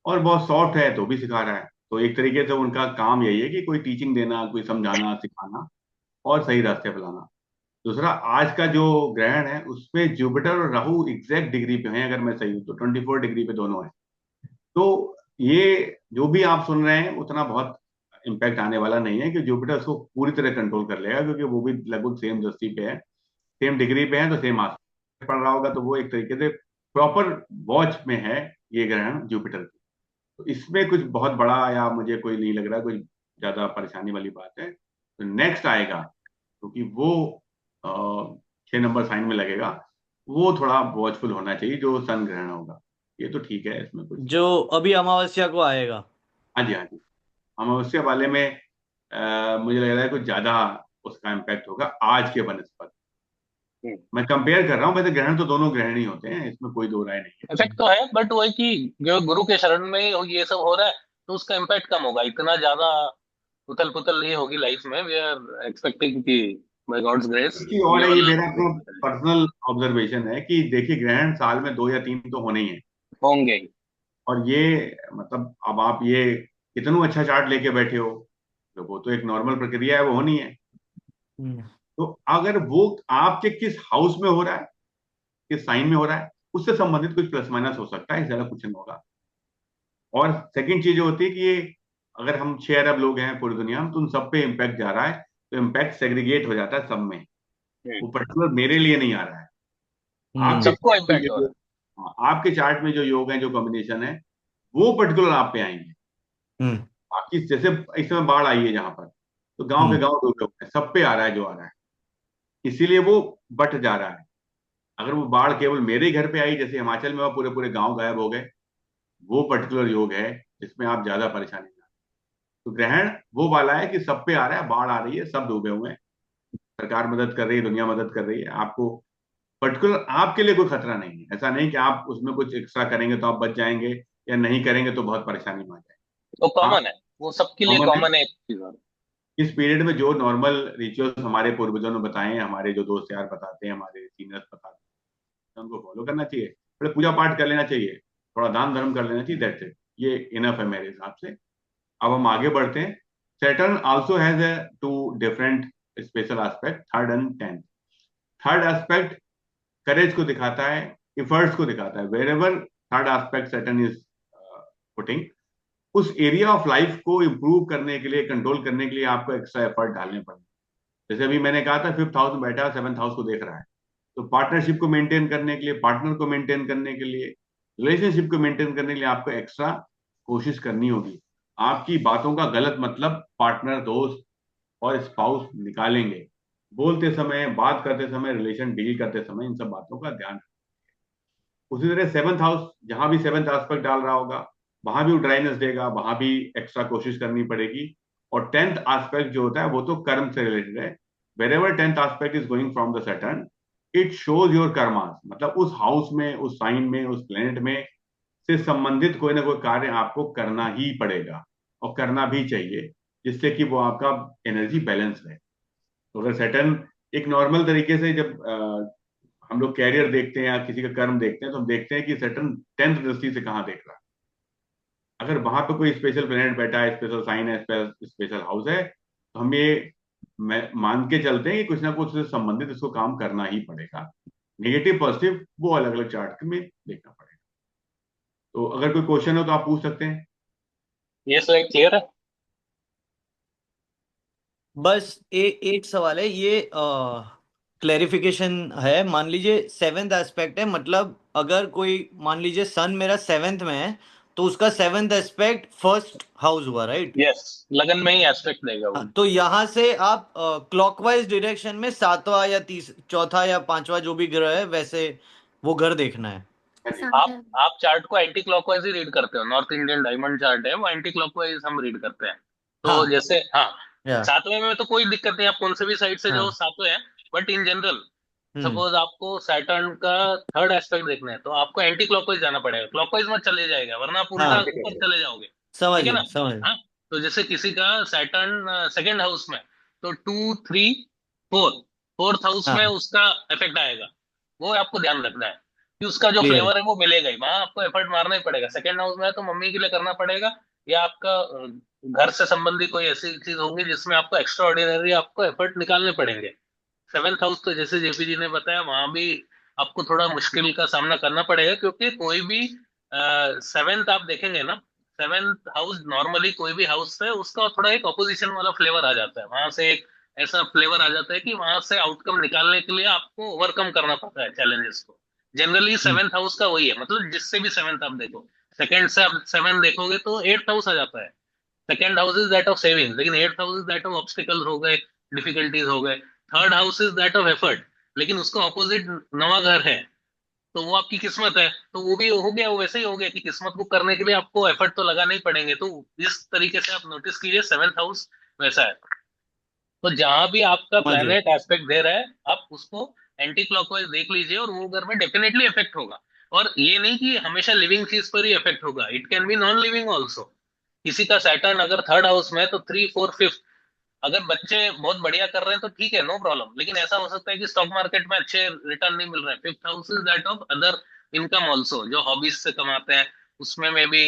और बहुत सॉफ्ट है तो भी सिखा रहा है। तो एक तरीके से उनका काम यही है कि कोई टीचिंग देना, कोई समझाना, सिखाना और सही रास्ते पर लाना। दूसरा, आज का जो ग्रहण है उसमें जुपिटर और राहु एग्जैक्ट डिग्री पे हैं, अगर मैं सही हूं तो 24 डिग्री पे दोनों है। तो ये जो भी आप सुन रहे हैं उतना बहुत इम्पैक्ट आने वाला नहीं है, कि जुपिटर उसको पूरी तरह कंट्रोल कर लेगा, क्योंकि वो भी लगभग सेम दृष्टि पे है, सेम डिग्री पे है, तो सेम आसपास पड़ रहा होगा, तो वो एक तरीके से प्रॉपर वॉच में है ये ग्रहण जुपिटर की। तो इसमें कुछ बहुत बड़ा या मुझे कोई नहीं लग रहा कुछ ज्यादा परेशानी वाली बात है। तो नेक्स्ट आएगा, क्योंकि वो 6 नंबर साइन में लगेगा, वो थोड़ा वॉचफुल होना चाहिए, जो सन ग्रहण होगा। ये तो ठीक है, इसमें कुछ। जो अभी अमावस्या को आएगा। हाँ जी, हाँ जी। अमावस्या वाले में मुझे लग रहा है कुछ ज्यादा उसका इम्पैक्ट होगा आज के बनस्पत। मैं कंपेयर कर रहा हूँ, वैसे ग्रहण तो दोनों ग्रहण ही होते हैं, इसमें कोई दो राय नहीं है। इफेक्ट तो है, बट वो है कि जो गुरु के शरण में ये सब हो रहा है, तो उसका इम्पैक्ट कम होगा, इतना ज्यादा उथल पुथल नहीं होगी लाइफ में। वी आर एक्सपेक्टिंग कि बाय गॉड्स ग्रेस इसकी और ये है, ये वाला मेरा अपना पर्सनल ऑब्जर्वेशन है कि देखिए, ग्रहण साल में 2 या 3 तो होने ही है। होंगे। और ये मतलब अब आप ये इतना अच्छा चार्ट लेके बैठे हो, तो वो तो एक नॉर्मल प्रक्रिया है, वो होनी है। हम्म तो अगर वो आपके किस हाउस में हो रहा है, किस साइन में हो रहा है, उससे संबंधित कुछ प्लस माइनस हो सकता है, ज्यादा कुछ नहीं होगा। और सेकंड चीज जो होती है कि ये, अगर हम 6 अरब लोग हैं पूरी दुनिया में, तो उन सब पे इम्पैक्ट जा रहा है, तो इम्पैक्ट सेग्रीगेट हो जाता है सब में। वो पर्टिकुलर मेरे लिए नहीं आ रहा है। आपके हम्म सबको चार्ट में इम्पैक्ट हो जो, रहा हाँ, आपके चार्ट में जो योग है, जो कॉम्बिनेशन है, वो पर्टिकुलर आप पे आएंगे। हम्म बाकी जैसे इस समय बाढ़ आई है जहां पर, तो गांव के हम्म गांव डूबे हुए हैं, सब पे आ रहा है जो आ रहा है, इसीलिए वो बट जा रहा है। अगर वो बाढ़ केवल मेरे घर पे आई, जैसे हिमाचल में, वो पूरे पूरे गांव गायब हो गए, वो पर्टिकुलर योग है जिसमें आप ज्यादा परेशानी ना। तो ग्रहण वो वाला है कि सब पे आ रहा है, बाढ़ आ रही है, सब डूबे हुए हैं, सरकार मदद कर रही है, दुनिया मदद कर रही है, आपको पर्टिकुलर आपके लिए कोई खतरा नहीं है। ऐसा नहीं कि आप उसमें कुछ एक्स्ट्रा करेंगे तो आप बच जाएंगे, या नहीं करेंगे तो बहुत परेशानी में आ जाए। है, तो हाँ, कॉमन है, वो सबके लिए कॉमन है। कॉमन है एक चीज और। इस पीरियड में जो नॉर्मल रिचुअल्स हमारे पूर्वजों ने बताए हैं, हमारे जो दोस्त यार बताते हैं, हमारे सीनियर्स बताते हैं, उनको फॉलो करना चाहिए। थोड़ा पूजा पाठ कर लेना चाहिए, थोड़ा दान धर्म कर लेना चाहिए, दैट्स इट। ये इनफ है मेरे हिसाब से। अब हम आगे बढ़ते हैं। Saturn also has a two different special aspect, third and tenth. Third aspect courage को दिखाता है, इफर्ट्स को दिखाता है। Wherever third aspect Saturn is putting, उस एरिया ऑफ लाइफ को इम्प्रूव करने के लिए, कंट्रोल करने के लिए आपको एक्स्ट्रा एफर्ट डालने पड़ेंगे। जैसे अभी मैंने कहा था, 5th हाउस में बैठा है, 7th हाउस को देख रहा है, तो पार्टनरशिप को मेंटेन करने के लिए, पार्टनर को मेंटेन करने के लिए, रिलेशनशिप को मेंटेन करने के लिए आपको एक्स्ट्रा कोशिश करनी होगी। आपकी बातों का गलत मतलब पार्टनर, दोस्त और स्पाउस निकालेंगे। बोलते समय, बात करते समय, रिलेशन डील करते समय इन सब बातों का ध्यान। उसी तरह 7th हाउस, जहां भी 7th एस्पेक्ट डाल रहा होगा, वहां भी वो ड्राइनेस देगा, वहां भी एक्स्ट्रा कोशिश करनी पड़ेगी। और 10th एस्पेक्ट जो होता है वो तो कर्म से रिलेटेड है, wherever 10th aspect is going from the Saturn, it shows your karmas. मतलब उस हाउस में, उस साइन में, उस प्लेनेट में से संबंधित कोई ना कोई कार्य आपको करना ही पड़ेगा और करना भी चाहिए, जिससे कि वो आपका एनर्जी बैलेंस रहे। तो अगर सैटर्न एक नॉर्मल तरीके से जब हम लोग कैरियर देखते हैं या किसी का कर्म देखते हैं, तो हम देखते हैं कि सैटर्न 10th दृष्टि से कहाँ देख रहा है। अगर वहां पे कोई स्पेशल प्लेनेट बैठा है, स्पेशल साइन है, स्पेशल हाउस है, तो हम ये मान के चलते हैं कि कुछ ना कुछ से संबंधित इसको काम करना ही पड़ेगा। नेगेटिव पॉजिटिव वो अलग अलग चार्ट में देखना पड़ेगा। तो अगर कोई क्वेश्चन हो तो आप पूछ सकते हैं। ये स्लाइड क्लियर है? बस एक सवाल है, ये क्लेरिफिकेशन है। मान लीजिए सेवेंथ एस्पेक्ट है, मतलब अगर कोई मान लीजिए सन मेरा सेवेंथ में है, तो उसका सेवेंथ एस्पेक्ट फर्स्ट हाउस हुआ, राइट? यस, लगन में ही एस्पेक्ट देगा वो। हाँ, तो यहाँ से आप क्लॉकवाइज डायरेक्शन में सातवां या चौथा या पांचवा जो भी ग्रह है, वैसे वो घर देखना है। आप चार्ट को एंटी क्लॉकवाइज ही रीड करते हो। नॉर्थ इंडियन डायमंड चार्ट है वो एंटी क्लॉकवाइज हम रीड करते हैं। तो हाँ, जैसे हाँ, या सातवें में तो कोई दिक्कत नहीं, आप कौन से भी साइड से जाओ हाँ, सातवें है। But in general hmm, suppose आपको सैटर्न का थर्ड एस्पेक्ट देखना है तो आपको एंटी क्लॉकवाइज जाना पड़ेगा, क्लॉकवाइज मत चले जाएगा वरना आप उल्टा हाँ, ऊपर चले जाओगे। समझ ठीक है गए, ना? समझ गए। हाँ, तो जैसे किसी का सैटर्न सेकंड हाउस में, तो 2, 3, 4, फोर्थ हाउस में हाँ, उसका इफेक्ट आएगा। वो आपको ध्यान रखना है कि उसका जो क्लियर। फ्लेवर है वो मिलेगा ही, वहां आपको एफर्ट मारना ही पड़ेगा। सेकंड हाउस में है तो मम्मी के लिए करना पड़ेगा, या आपका घर से संबंधी कोई ऐसी चीज होंगी जिसमें आपको एक्स्ट्रा ऑर्डिनरी आपको एफर्ट निकालने पड़ेंगे। सेवेंथ हाउस तो जैसे जेपी जी ने बताया वहां भी आपको थोड़ा मुश्किल का सामना करना पड़ेगा, क्योंकि कोई भी सेवेंथ आप देखेंगे ना, सेवेंथ हाउस नॉर्मली कोई भी हाउस है उसका थोड़ा एक ऑपोजिशन वाला फ्लेवर आ जाता है, वहां से एक ऐसा फ्लेवर आ जाता है कि वहां से आउटकम निकालने के लिए आपको ओवरकम करना पड़ता है चैलेंजेस को। जनरली हम्म, सेवेंथ हाउस का वही है, मतलब जिससे भी सेवेंथ आप देखो, सेकंड से आप सेवन देखोगे तो एट्थ हाउस आ जाता है। Second house is that of saving, लेकिन eighth house is that of obstacles हो गए, डिफिकल्टीज हो गए। Third house is that of effort, लेकिन उसका ऑपोजिट नवा घर है, तो वो आपकी किस्मत है। तो वो भी हो गया, वो वैसे ही हो गया कि किस्मत को करने के लिए आपको एफर्ट तो लगाना ही पड़ेंगे। तो इस तरीके से आप नोटिस कीजिए सेवेंथ हाउस वैसा है। तो जहां भी आपका समझ गए। प्लेनेट एस्पेक्ट दे रहा है आप उसको एंटी क्लॉकवाइज देख लीजिए, और वो घर में डेफिनेटली इफेक्ट होगा। और ये नहीं कि हमेशा लिविंग चीज पर ही इफेक्ट होगा, it can B non living also. किसी का सैटर्न अगर थर्ड हाउस में है तो 3, 4, 5, अगर बच्चे बहुत बढ़िया कर रहे हैं तो ठीक है, नो प्रॉब्लम। लेकिन ऐसा हो सकता है कि स्टॉक मार्केट में अच्छे रिटर्न नहीं मिल रहे हैं। Fifth house is that of other income also, जो हॉबीज से कमाते हैं उसमें में भी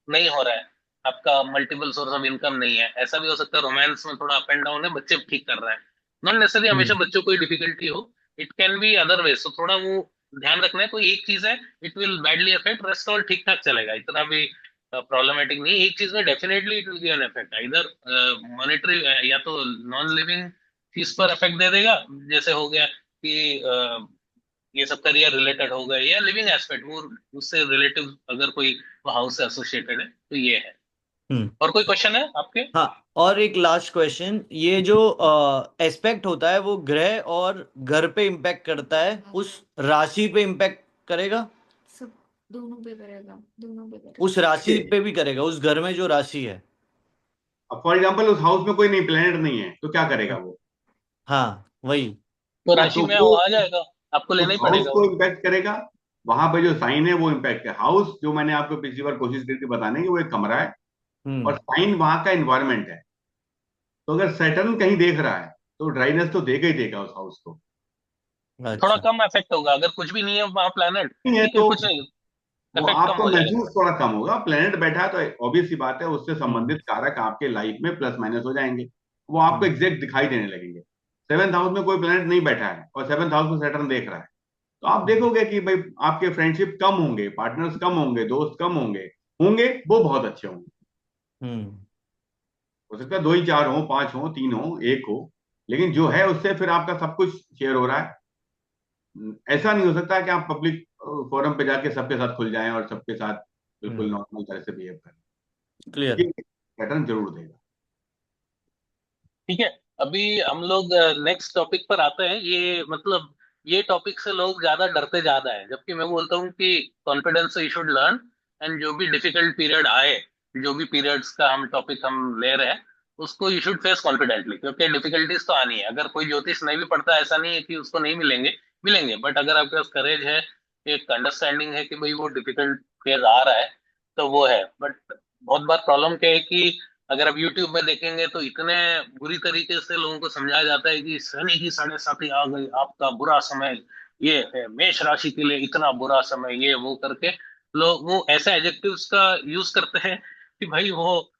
नहीं हो रहा है, आपका मल्टीपल सोर्स ऑफ इनकम नहीं है। ऐसा भी हो सकता है रोमांस में थोड़ा अप एंड डाउन है, बच्चे ठीक कर रहे हैं। नॉट नेसेसरी हमेशा हम्म, बच्चों को डिफिकल्टी हो, it can be other way. So थोड़ा वो ध्यान रखना है। कोई एक चीज है it will badly affect, rest all ठीक ठाक चलेगा, इतना भी प्रॉब्लमेटिक नहीं। एक चीज में definitely it will be an effect, इधर मॉनेटरी या तो नॉन लिविंग चीज पर इफेक्ट दे देगा, जैसे हो गया कि ये सब करियर रिलेटेड हो गए, या लिविंग एस्पेक्ट वो उससे रिलेटिव अगर कोई हाउस से एसोसिएटेड है तो ये है। हम्म। और कोई क्वेश्चन है आपके? हाँ, और एक लास्ट क्वेश्चन, ये जो एस्पेक्ट होता है वो ग्रह और घर पे इम्पैक्ट करता है, उस राशि पे इम्पैक्ट करेगा? सब दोनों पे करेगा, दोनों पे करेगा। उस राशि पे भी करेगा, उस घर में जो राशि है। अब फॉर एग्जाम्पल उस हाउस में कोई नहीं, प्लेनेट नहीं है, तो क्या करेगा वो? हाँ, वही। तो हाँ, राशि तो में वो वो आ जाएगा, आपको उस लेना ही हाउस पड़ेगा को वो। इम्पैक्ट करेगा। वहां पे जो साइन है वो इम्पैक्ट है। हाउस जो मैंने आपको पिछली बार कोशिश की थी बताने की, वो एक कमरा है, और हम्म। साइन वहां का इन्वायरमेंट है। तो अगर सैटर्न कहीं देख रहा है तो ड्राइनेस तो देगा ही देगा उस हाउस को। थोड़ा अच्छा। कम इफेक्ट होगा अगर कुछ भी नहीं है वहां प्लैनेट, नहीं है ठीक है, तो कुछ नहीं, वो इफेक्ट कम आपको हो जाएगा। महसूस थोड़ा कम होगा। प्लेनेट बैठा है तो ऑब्वियस सी बात है, उससे हम्म, संबंधित कारक आपके लाइफ में प्लस माइनस हो जाएंगे, वो आपको हम्म, एग्जैक्ट दिखाई देने लगेंगे। सेवेंथ हाउस में कोई प्लेनेट नहीं बैठा है और सेवेंथ हाउस में सैटर्न देख रहा है, तो आप देखोगे कि भाई आपके फ्रेंडशिप कम होंगे, पार्टनर्स कम होंगे, दोस्त कम होंगे। होंगे वो बहुत अच्छे होंगे। हम्म, हो सकता है दो ही चार हो, पांच हो, तीन हो, एक हो, लेकिन जो है उससे फिर आपका सब कुछ शेयर हो रहा है। ऐसा नहीं हो सकता कि आप पब्लिक फोरम पे जाके सबके साथ खुल जाएं और सबके साथ बिल्कुल हम्म, नॉर्मल तरह से बिहेव करें। क्लियर। ये पैटर्न जरूर देगा। ठीक है, अभी हम लोग नेक्स्ट टॉपिक पर आते हैं। ये मतलब ये टॉपिक से लोग ज्यादा डरते ज्यादा है, जबकि मैं बोलता हूँ कि कॉन्फिडेंस से यू शुड लर्न। एंड जो भी डिफिकल्ट पीरियड आए, जो भी पीरियड्स का हम टॉपिक हम ले रहे हैं, उसको यू शुड फेस कॉन्फिडेंटली, क्योंकि डिफिकल्टीज तो आनी है। अगर कोई ज्योतिष नहीं भी पढ़ता, ऐसा नहीं है कि उसको नहीं मिलेंगे, मिलेंगे, बट अगर आपके पास करेज है, एक अंडरस्टैंडिंग है कि भाई वो डिफिकल्ट फेज आ रहा है, तो वो है। बट बहुत बार प्रॉब्लम क्या है कि अगर आप यूट्यूब में देखेंगे तो इतने बुरी तरीके से लोगों को समझाया जाता है कि शनि की 7.5 आ गई, आपका बुरा समय ये है, मेष राशि के लिए इतना बुरा समय, ये वो करके लोग वो ऐसे एडजेक्टिव्स का यूज करते हैं कि भाई वो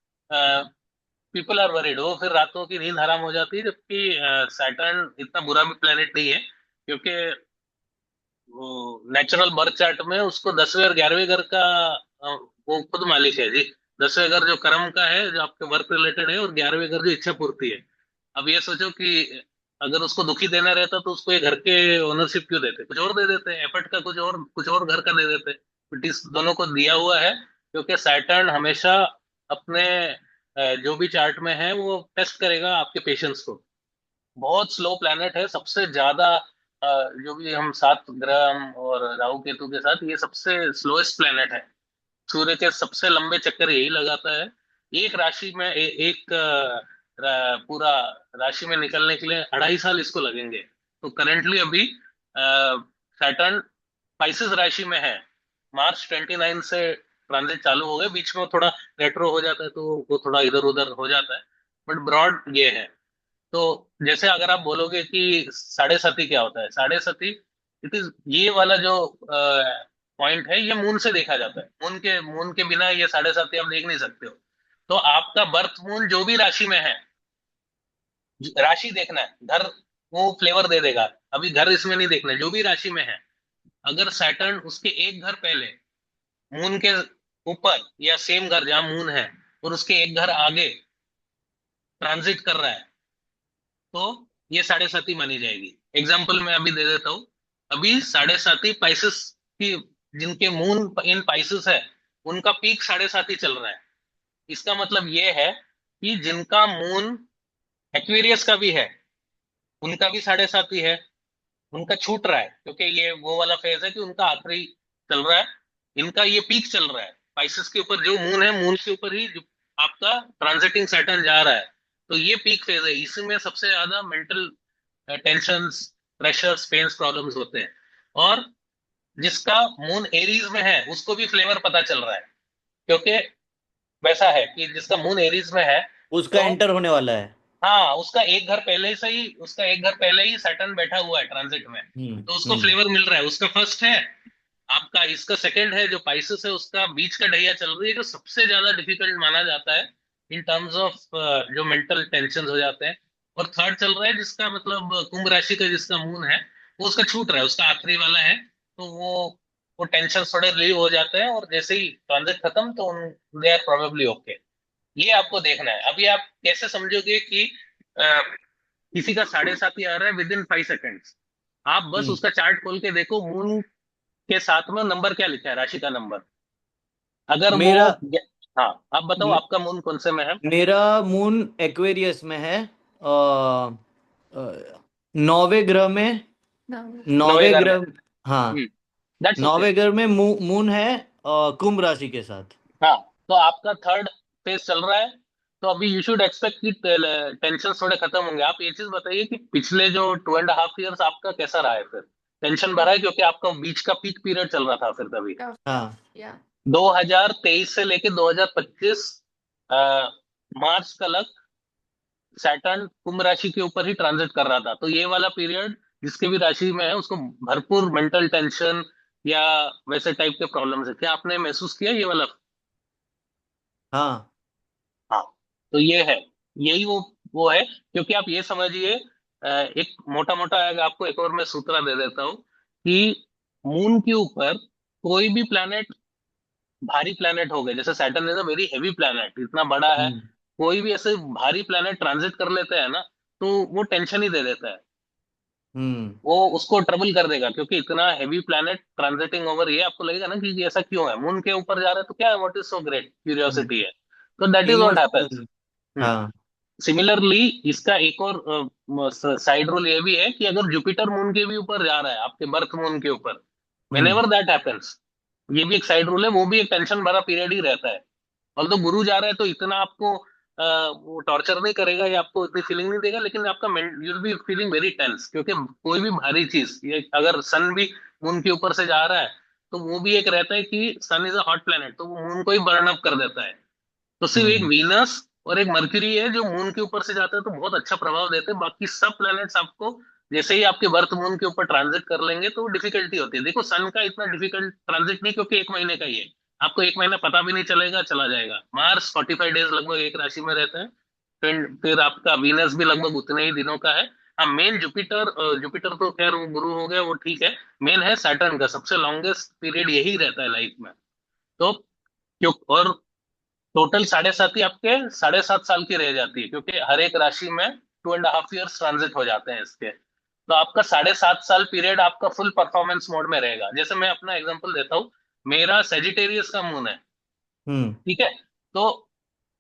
पीपल आर वरीड, वो फिर रातों की नींद हराम हो जाती है। जबकि सैटर्न इतना बुरा भी प्लेनेट नहीं है, क्योंकि वो नेचुरल बर्थ चार्ट में उसको 10वें और 11वें घर का वो खुद मालिक है जी। 10वें घर जो कर्म का है, जो आपके वर्क रिलेटेड है, और 11वें घर जो इच्छा पूर्ति है। अब ये सोचो कि अगर उसको दुखी देना रहता तो उसको ये घर के ओनरशिप क्यों देते, कुछ और दे देते, एफर्ट का कुछ और घर का दे देते। बट इस दोनों को दिया हुआ है, क्योंकि सैटर्न हमेशा अपने जो भी चार्ट में है वो टेस्ट करेगा आपके पेशेंस को। बहुत स्लो प्लैनेट है, सबसे ज्यादा जो भी हम 7 ग्रह और राहु केतु के साथ, ये सबसे स्लोएस्ट प्लैनेट है। सूर्य के सबसे लंबे चक्कर यही लगाता है। एक राशि में एक पूरा राशि में निकलने के लिए 2.5 साल इसको लगेंगे। तो करेंटली अभी सैटर्न स्पाइसेस राशि में है। मार्च 29 से ट्रांजिट चालू हो गए, बीच में वो थोड़ा रेट्रो हो जाता है, तो वो थोड़ा इधर उधर हो जाता है, बट ब्रॉड ये है। तो जैसे अगर आप बोलोगे कि 7.5 क्या होता है, 7.5 इट इज ये वाला जो पॉइंट है, ये मून से देखा जाता है। मून के बिना ये 7.5 आप देख नहीं सकते हो। तो आपका बर्थ मून जो भी राशि में है, राशि देखना है, घर वो फ्लेवर दे देगा। अभी घर इसमें नहीं देखना है, जो भी राशि में है, अगर सैटर्न उसके एक घर पहले मून के ऊपर, या सेम घर जहां मून है और उसके एक घर आगे ट्रांजिट कर रहा है, तो ये 7.5 मानी जाएगी। एग्जाम्पल मैं अभी दे देता हूँ। अभी 7.5 पाइसेस की, जिनके मून इन पाइसेस है, उनका पीक 7.5 चल रहा है। इसका मतलब ये है कि जिनका मून एक्वेरियस का भी है, उनका भी 7.5 है। उनका छूट रहा है, क्योंकि ये वो वाला फेज है कि उनका आखिरी चल रहा है, इनका ये पीक चल रहा है। पाइसेस के ऊपर जो मून है, मून के ऊपर ही जो आपका ट्रांजिटिंग सैटर्न जा रहा है, तो ये पीक फेज है। इसमें सबसे ज्यादा mental tensions, pressures, pains, problems होते हैं। और जिसका मून एरीज में है, उसको भी फ्लेवर पता चल रहा है, क्योंकि वैसा है कि जिसका मून एरीज में है, उसका तो एंटर होने वाला है। हाँ, उसका एक घर पहले ही सैटर्न बैठा हुआ है ट्रांजिट में, तो उसको हम्म। फ्लेवर मिल रहा है। उसका फर्स्ट है, आपका इसका सेकंड है, जो पाइसेस है उसका बीच का ढैया चल रही है, जो सबसे ज्यादा डिफिकल्ट माना जाता है इन टर्म्स ऑफ जो मेंटल टेंशन हो जाते हैं। और थर्ड चल रहा है, जिसका मतलब कुंभ राशि का जिसका मून है, वो उसका छूट रहा है, उसका आखिरी वाला है। तो वो टेंशन थोड़े रिलीव हो जाते हैं, और जैसे ही ट्रांजिट खत्म तो दे आर प्रोबेबली ओके। ये आपको देखना है। अभी आप कैसे समझोगे कि अ, किसी का 7.5 आ रहा है विद इन 5 सेकेंड्स? आप बस हम्म। उसका चार्ट खोल के देखो, मून के साथ में नंबर क्या लिखा है, राशि का नंबर। अगर वो, मेरा हाँ, आप बताओ मे- आपका मून कौन से में है? मेरा मून एक्वेरियस में है। 9वें ग्रह में। ना। 9वें नौवे घर में। ग्रह। हाँ। That's okay. 9वें ग्रह में मून है कुंभ राशि के साथ। हाँ, तो आपका थर्ड फेज चल रहा है। तो अभी यू शुड एक्सपेक्ट कि टेंशन थोड़े खत्म होंगे। आप ये चीज बताइए कि पिछले जो 2.5 years आपका कैसा रहा है फिर? टेंशन भरा है, क्योंकि आपका बीच का पीक पीरियड चल रहा था फिर तभी। टफ हाँ। टफ या 2023 से लेके 2025 मार्च तक सैटर्न कुंभ राशि के ऊपर ही ट्रांजिट कर रहा था। तो ये वाला पीरियड जिसके भी राशि में है, उसको भरपूर मेंटल टेंशन या वैसे टाइप के प्रॉब्लम्स है। क्या आपने महसूस किया ये वाला? हाँ। हाँ, तो ये है, यही वो है। क्योंकि आप ये समझिए, एक मोटा मोटा आपको एक और मैं सूत्र दे देता हूँ कि मून के ऊपर कोई भी प्लैनेट, भारी प्लैनेट हो गए, जैसे Saturn is a very heavy planet, इतना बड़ा है, हम्म। कोई भी ऐसे भारी प्लैनेट ट्रांजिट कर लेते हैं ना, तो वो टेंशन ही दे देता है। हम्म। वो उसको ट्रबल कर देगा, क्योंकि इतना हेवी प्लैनेट ट्रांजिटिंग ओवर, ये आपको लगेगा ना कि ये ऐसा क्यों है, मून के ऊपर जा रहा है तो क्या है, what is so great, curiosity है। तो that is what happens. Emotional. हाँ। सिमिलरली इसका एक और साइड रोल ये भी है कि अगर जुपिटर मून के भी ऊपर जा रहा है, आपके बर्थ मून के ऊपर, हम्म। व्हेनेवर दैट हैपेंस, ये भी एक साइड रोल है, वो भी एक टेंशन भरा पीरियड ही रहता है। और तो गुरु जा रहा है तो इतना आपको वो टॉर्चर नहीं करेगा या आपको इतनी फीलिंग नहीं देगा, लेकिन आपका you will be feeling very tense, क्योंकि कोई भी भारी चीज, ये अगर सन भी मून के ऊपर से जा रहा है तो वो भी एक रहता है कि सन इज अ हॉट प्लेनेट, तो वो मून को ही बर्न अप कर देता है। तो सिर्फ एक हम्म वीनस और एक मरकरी है जो मून के ऊपर से जाते हैं तो बहुत अच्छा प्रभाव देते हैं, बाकी सब प्लैनेट्स आपको जैसे ही आपके बर्थ मून के ऊपर ट्रांजिट कर लेंगे तो डिफिकल्टी होती है। देखो सन का इतना डिफिकल्ट ट्रांजिट नहीं, क्योंकि एक महीने का ही है, आपको एक महीना पता भी नहीं चलेगा, चला जाएगा। मार्स 45 डेज लगभग एक राशि में रहता है। फिर आपका वीनस भी लगभग उतने ही दिनों का है। हाँ, मेन जुपिटर, जुपिटर तो खैर वो गुरु हो गया, वो ठीक है। मेन है सैटर्न का, सबसे लॉन्गेस्ट पीरियड यही रहता है लाइफ में। तो क्यों, और टोटल 7.5 आपके 7.5 साल की रह जाती है, क्योंकि हर एक राशि में 2.5 ईयर्स ट्रांजिट हो जाते हैं इसके। तो आपका 7.5 साल पीरियड आपका फुल परफॉर्मेंस मोड में रहेगा। जैसे मैं अपना एग्जांपल देता हूँ, मेरा सेजिटेरियस का मून है, हम्म ठीक है। तो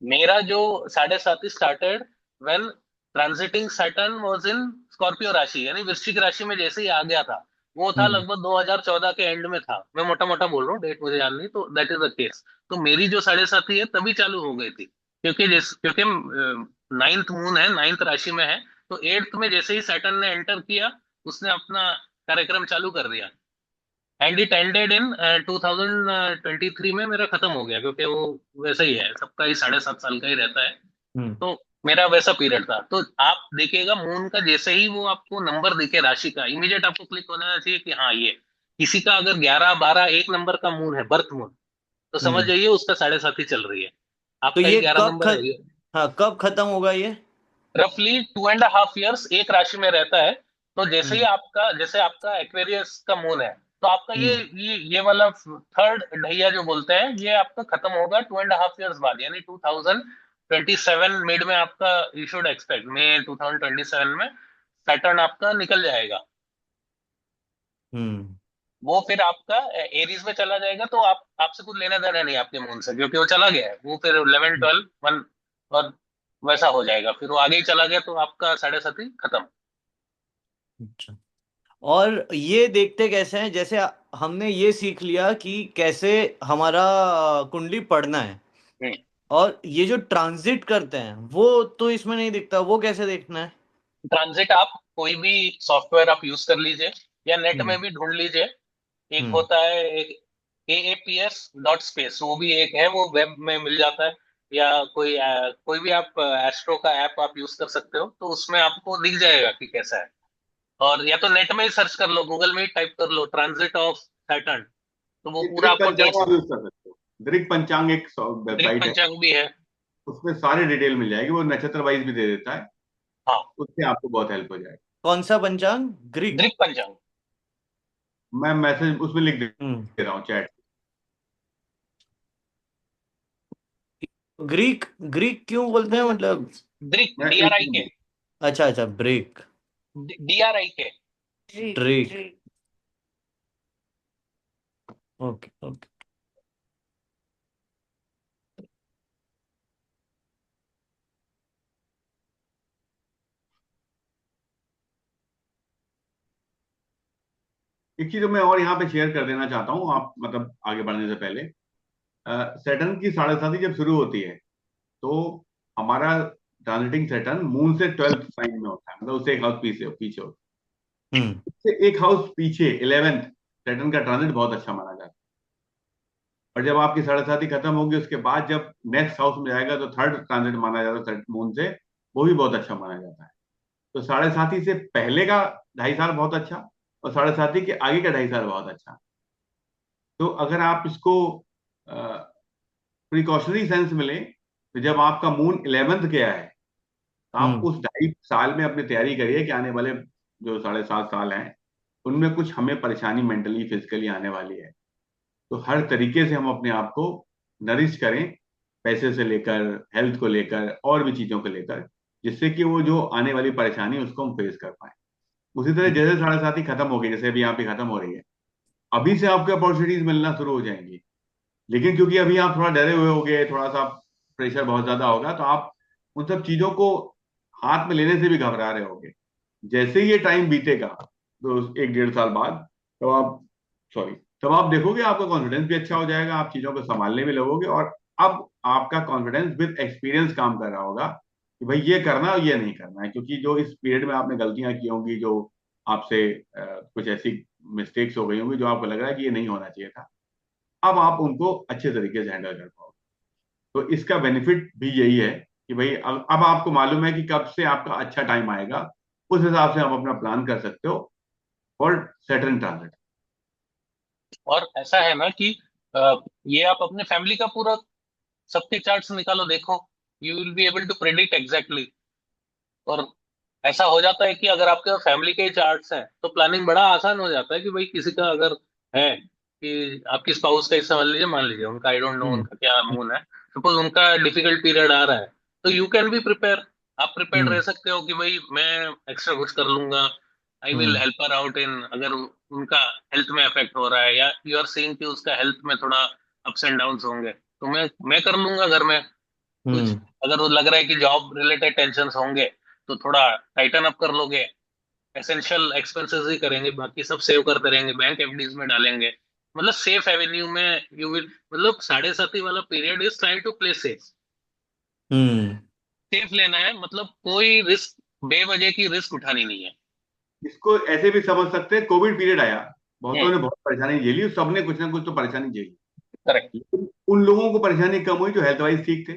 मेरा जो 7.5 started when transiting Saturn was in Scorpio राशि, यानी वृश्चिक राशि में जैसे ही आ गया था, वो था हम्म लगभग 2014 के एंड में था। मैं मोटा मोटा बोल रहा हूँ, डेट मुझे याद नहीं, तो दैट इज द केस। तो मेरी जो 7.5 है तभी चालू हो गई थी, क्योंकि नाइन्थ मून है, नाइन्थ राशि में है। तो एट्थ में जैसे ही सैटर्न ने एंटर किया, उसने अपना कार्यक्रम चालू कर दिया। एंड इट एंडेड इन 2023 में मेरा खत्म हो गया, क्योंकि वो वैसा ही है, सबका ही 7.5 साल का ही रहता है। हम्म तो मेरा वैसा पीरियड था। तो आप देखिएगा मून का जैसे ही वो आपको नंबर दिखे राशि का, इमीडिएट आपको क्लिक होना चाहिए कि हाँ ये, किसी का अगर 11 12 एक नंबर का मून है, बर्थ मून, तो समझ हम्म जाइए उसका 7.5 ही चल रही है। तो आपका ही ये 11 कब नंबर है। हाँ, कब खत्म होगा ये? रफली 2.5 ईयर्स एक राशि में रहता है। तो जैसे ही हम्म आपका, जैसे आपका एक्वेरियस का मून है, तो आपका ये हम्म ये वाला थर्ड ढैया जो बोलते हैं, ये आपका खत्म होगा 2.5 ईयर्स बाद, यानी 2027 मिड में आपका, यू शुड एक्सपेक्ट मई 2027 में सैटर्न आपका निकल जाएगा। हम्म वो फिर आपका एरीज में चला जाएगा, तो आप, आपसे कुछ लेना देना नहीं आपके मून से, क्योंकि वो चला गया है। वो फिर 11 12 1 और वैसा हो जाएगा, फिर वो आगे ही चला गया, तो आपका 7.5 खत्म। अच्छा। और ये देखते कैसे हैं, जैसे हमने ये सीख लिया कि कैसे हमारा कुंडली पढ़ना है, हम्म। और ये जो ट्रांजिट करते हैं वो तो इसमें नहीं दिखता, वो कैसे देखना है? ट्रांजिट आप कोई भी सॉफ्टवेयर आप यूज कर लीजिए, या नेट में हम्म भी ढूंढ लीजिए। एक हम्म होता है एक AAPS.space, वो भी एक है, वो वेब में मिल जाता है। या कोई भी आप एस्ट्रो का ऐप आप यूज कर सकते हो, तो उसमें आपको दिख जाएगा कि कैसा है। और या तो नेट में ही सर्च कर लो, गूगल में ही टाइप कर लो ट्रांजिट ऑफ सैटर्न, तो वो ये पूरा दृक आपको पंचांग डेट्स, आप यूज कर सकते हो। दृक पंचांग एक दृक वेबसाइट है, पंचांग भी है। उसमें सारी डिटेल मिल जाएगी, वो नक्षत्र वाइज भी दे देता है। हाँ, उससे आपको बहुत हेल्प हो जाएगी। कौन सा पंचांग? ग्रीक? दृक पंचांग। मैं मैसेज उसमें लिख हम्म दे रहा हूँ चैट। ग्रीक? ग्रीक क्यों बोलते हैं मतलब? दृक, मैं एक DRIK, मिनट। अच्छा अच्छा, ब्रेक। DRIK। ड्रेक। Okay okay. एक चीज मैं और यहाँ पे शेयर कर देना चाहता हूँ, आप मतलब आगे बढ़ने से पहले, सैटर्न की 7.5 जब शुरू होती है, तो हमारा ट्रांजिटिंग सैटर्न मून से 12th साइन में होता है, मतलब उससे एक हाउस पीछे पीछे होता हम्म है। उससे एक हाउस पीछे 11th सैटर्न का ट्रांजिट बहुत अच्छा माना जाता है। और जब आपकी 7.5 खत्म होगी, उसके बाद जब नेक्स्ट हाउस में जाएगा, तो थर्ड ट्रांजिट माना जाता है मून से, वो भी बहुत अच्छा माना जाता है। तो 7.5 से पहले का 2.5 साल बहुत अच्छा, और 7.5 के आगे का 2.5 साल बहुत अच्छा। तो अगर आप इसको प्रिकॉशनरी सेंस में लें, तो जब आपका मून 11th गया है, तो आप हम्म उस 2.5 साल में अपनी तैयारी करिए कि आने वाले जो 7.5 साल हैं, उनमें कुछ हमें परेशानी मेंटली फिजिकली आने वाली है। तो हर तरीके से हम अपने आप को नरिश करें, पैसे से लेकर हेल्थ को लेकर और भी चीजों को लेकर, जिससे कि वो जो आने वाली परेशानी है, उसको हम फेस कर पाए। उसी तरह जैसे 7.5 खत्म हो गई, जैसे अभी यहाँ पे खत्म हो रही है, अभी से आपको अपॉर्चुनिटीज मिलना शुरू हो जाएंगी। लेकिन क्योंकि अभी आप थोड़ा डरे हुए होगे, थोड़ा सा प्रेशर बहुत ज्यादा होगा, तो आप उन सब चीजों को हाथ में लेने से भी घबरा रहे होगे। जैसे ही ये टाइम बीतेगा, तो 1 1.5 साल बाद, तो आप, सॉरी, तब आप देखोगे आपका कॉन्फिडेंस भी अच्छा हो जाएगा, आप चीजों को संभालने भी लगोगे, और अब आपका कॉन्फिडेंस विद एक्सपीरियंस काम कर रहा होगा कि भाई ये करना है और ये नहीं करना है, क्योंकि जो इस पीरियड में आपने गलतियां की होंगी, जो आपसे कुछ ऐसी मिस्टेक्स हो गई होंगी जो आपको लग रहा है कि ये नहीं होना चाहिए था, अब आप उनको अच्छे तरीके से हैंडल कर पाओगे। तो इसका बेनिफिट भी यही है कि भाई अब आपको मालूम है कि कब से आपका अच्छा टाइम आएगा, उस हिसाब से आप अपना प्लान कर सकते हो फॉर सैटर्न ट्रांजिट। और ऐसा है ना कि ये आप अपने फैमिली का पूरा सबके चार्ट्स निकालो देखो, you will be able to predict exactly. और ऐसा हो जाता है कि अगर आपके फैमिली के चार्ट्स हैं तो प्लानिंग बड़ा आसान हो जाता है कि भाई किसी का अगर है कि आपकी स्पाउस का हिस्सा मान लीजिए उनका, आई डोंट नो हम्म उनका क्या मून है, सपोज उनका डिफिकल्ट पीरियड आ रहा है, तो यू कैन बी प्रिपेयर। आप प्रिपेयर रह हम्म सकते हो कि भाई मैं एक्स्ट्रा कुछ कर लूंगा, I will hmm help her out in, अगर उनका हेल्थ में इफेक्ट हो रहा है या यू आर सीइंग कि उसका हेल्थ में थोड़ा अप्स एंड डाउन्स होंगे, तो मैं कर लूंगा घर में कुछ। हम्म अगर वो लग रहा है कि जॉब रिलेटेड टेंशन होंगे तो थोड़ा टाइटन अप कर लोगे, एसेंशियल एक्सपेंसेस ही करेंगे, बाकी सब सेव करते रहेंगे, बैंक एफडीज में डालेंगे, मतलब सेफ एवेन्यू में यू विल, मतलब साढ़े साथी वाला period is trying to play safe. Hmm safe लेना है, मतलब कोई रिस्क, बेवजह की रिस्क उठानी नहीं है। इसको ऐसे भी समझ सकते हैं, कोविड पीरियड आया, बहुतों हम्म। ने बहुत परेशानी झेली, सबने कुछ ना कुछ तो परेशानी झेली, करेक्ट। लेकिन उन लोगों को परेशानी कम हुई जो हेल्थ वाइज ठीक थे,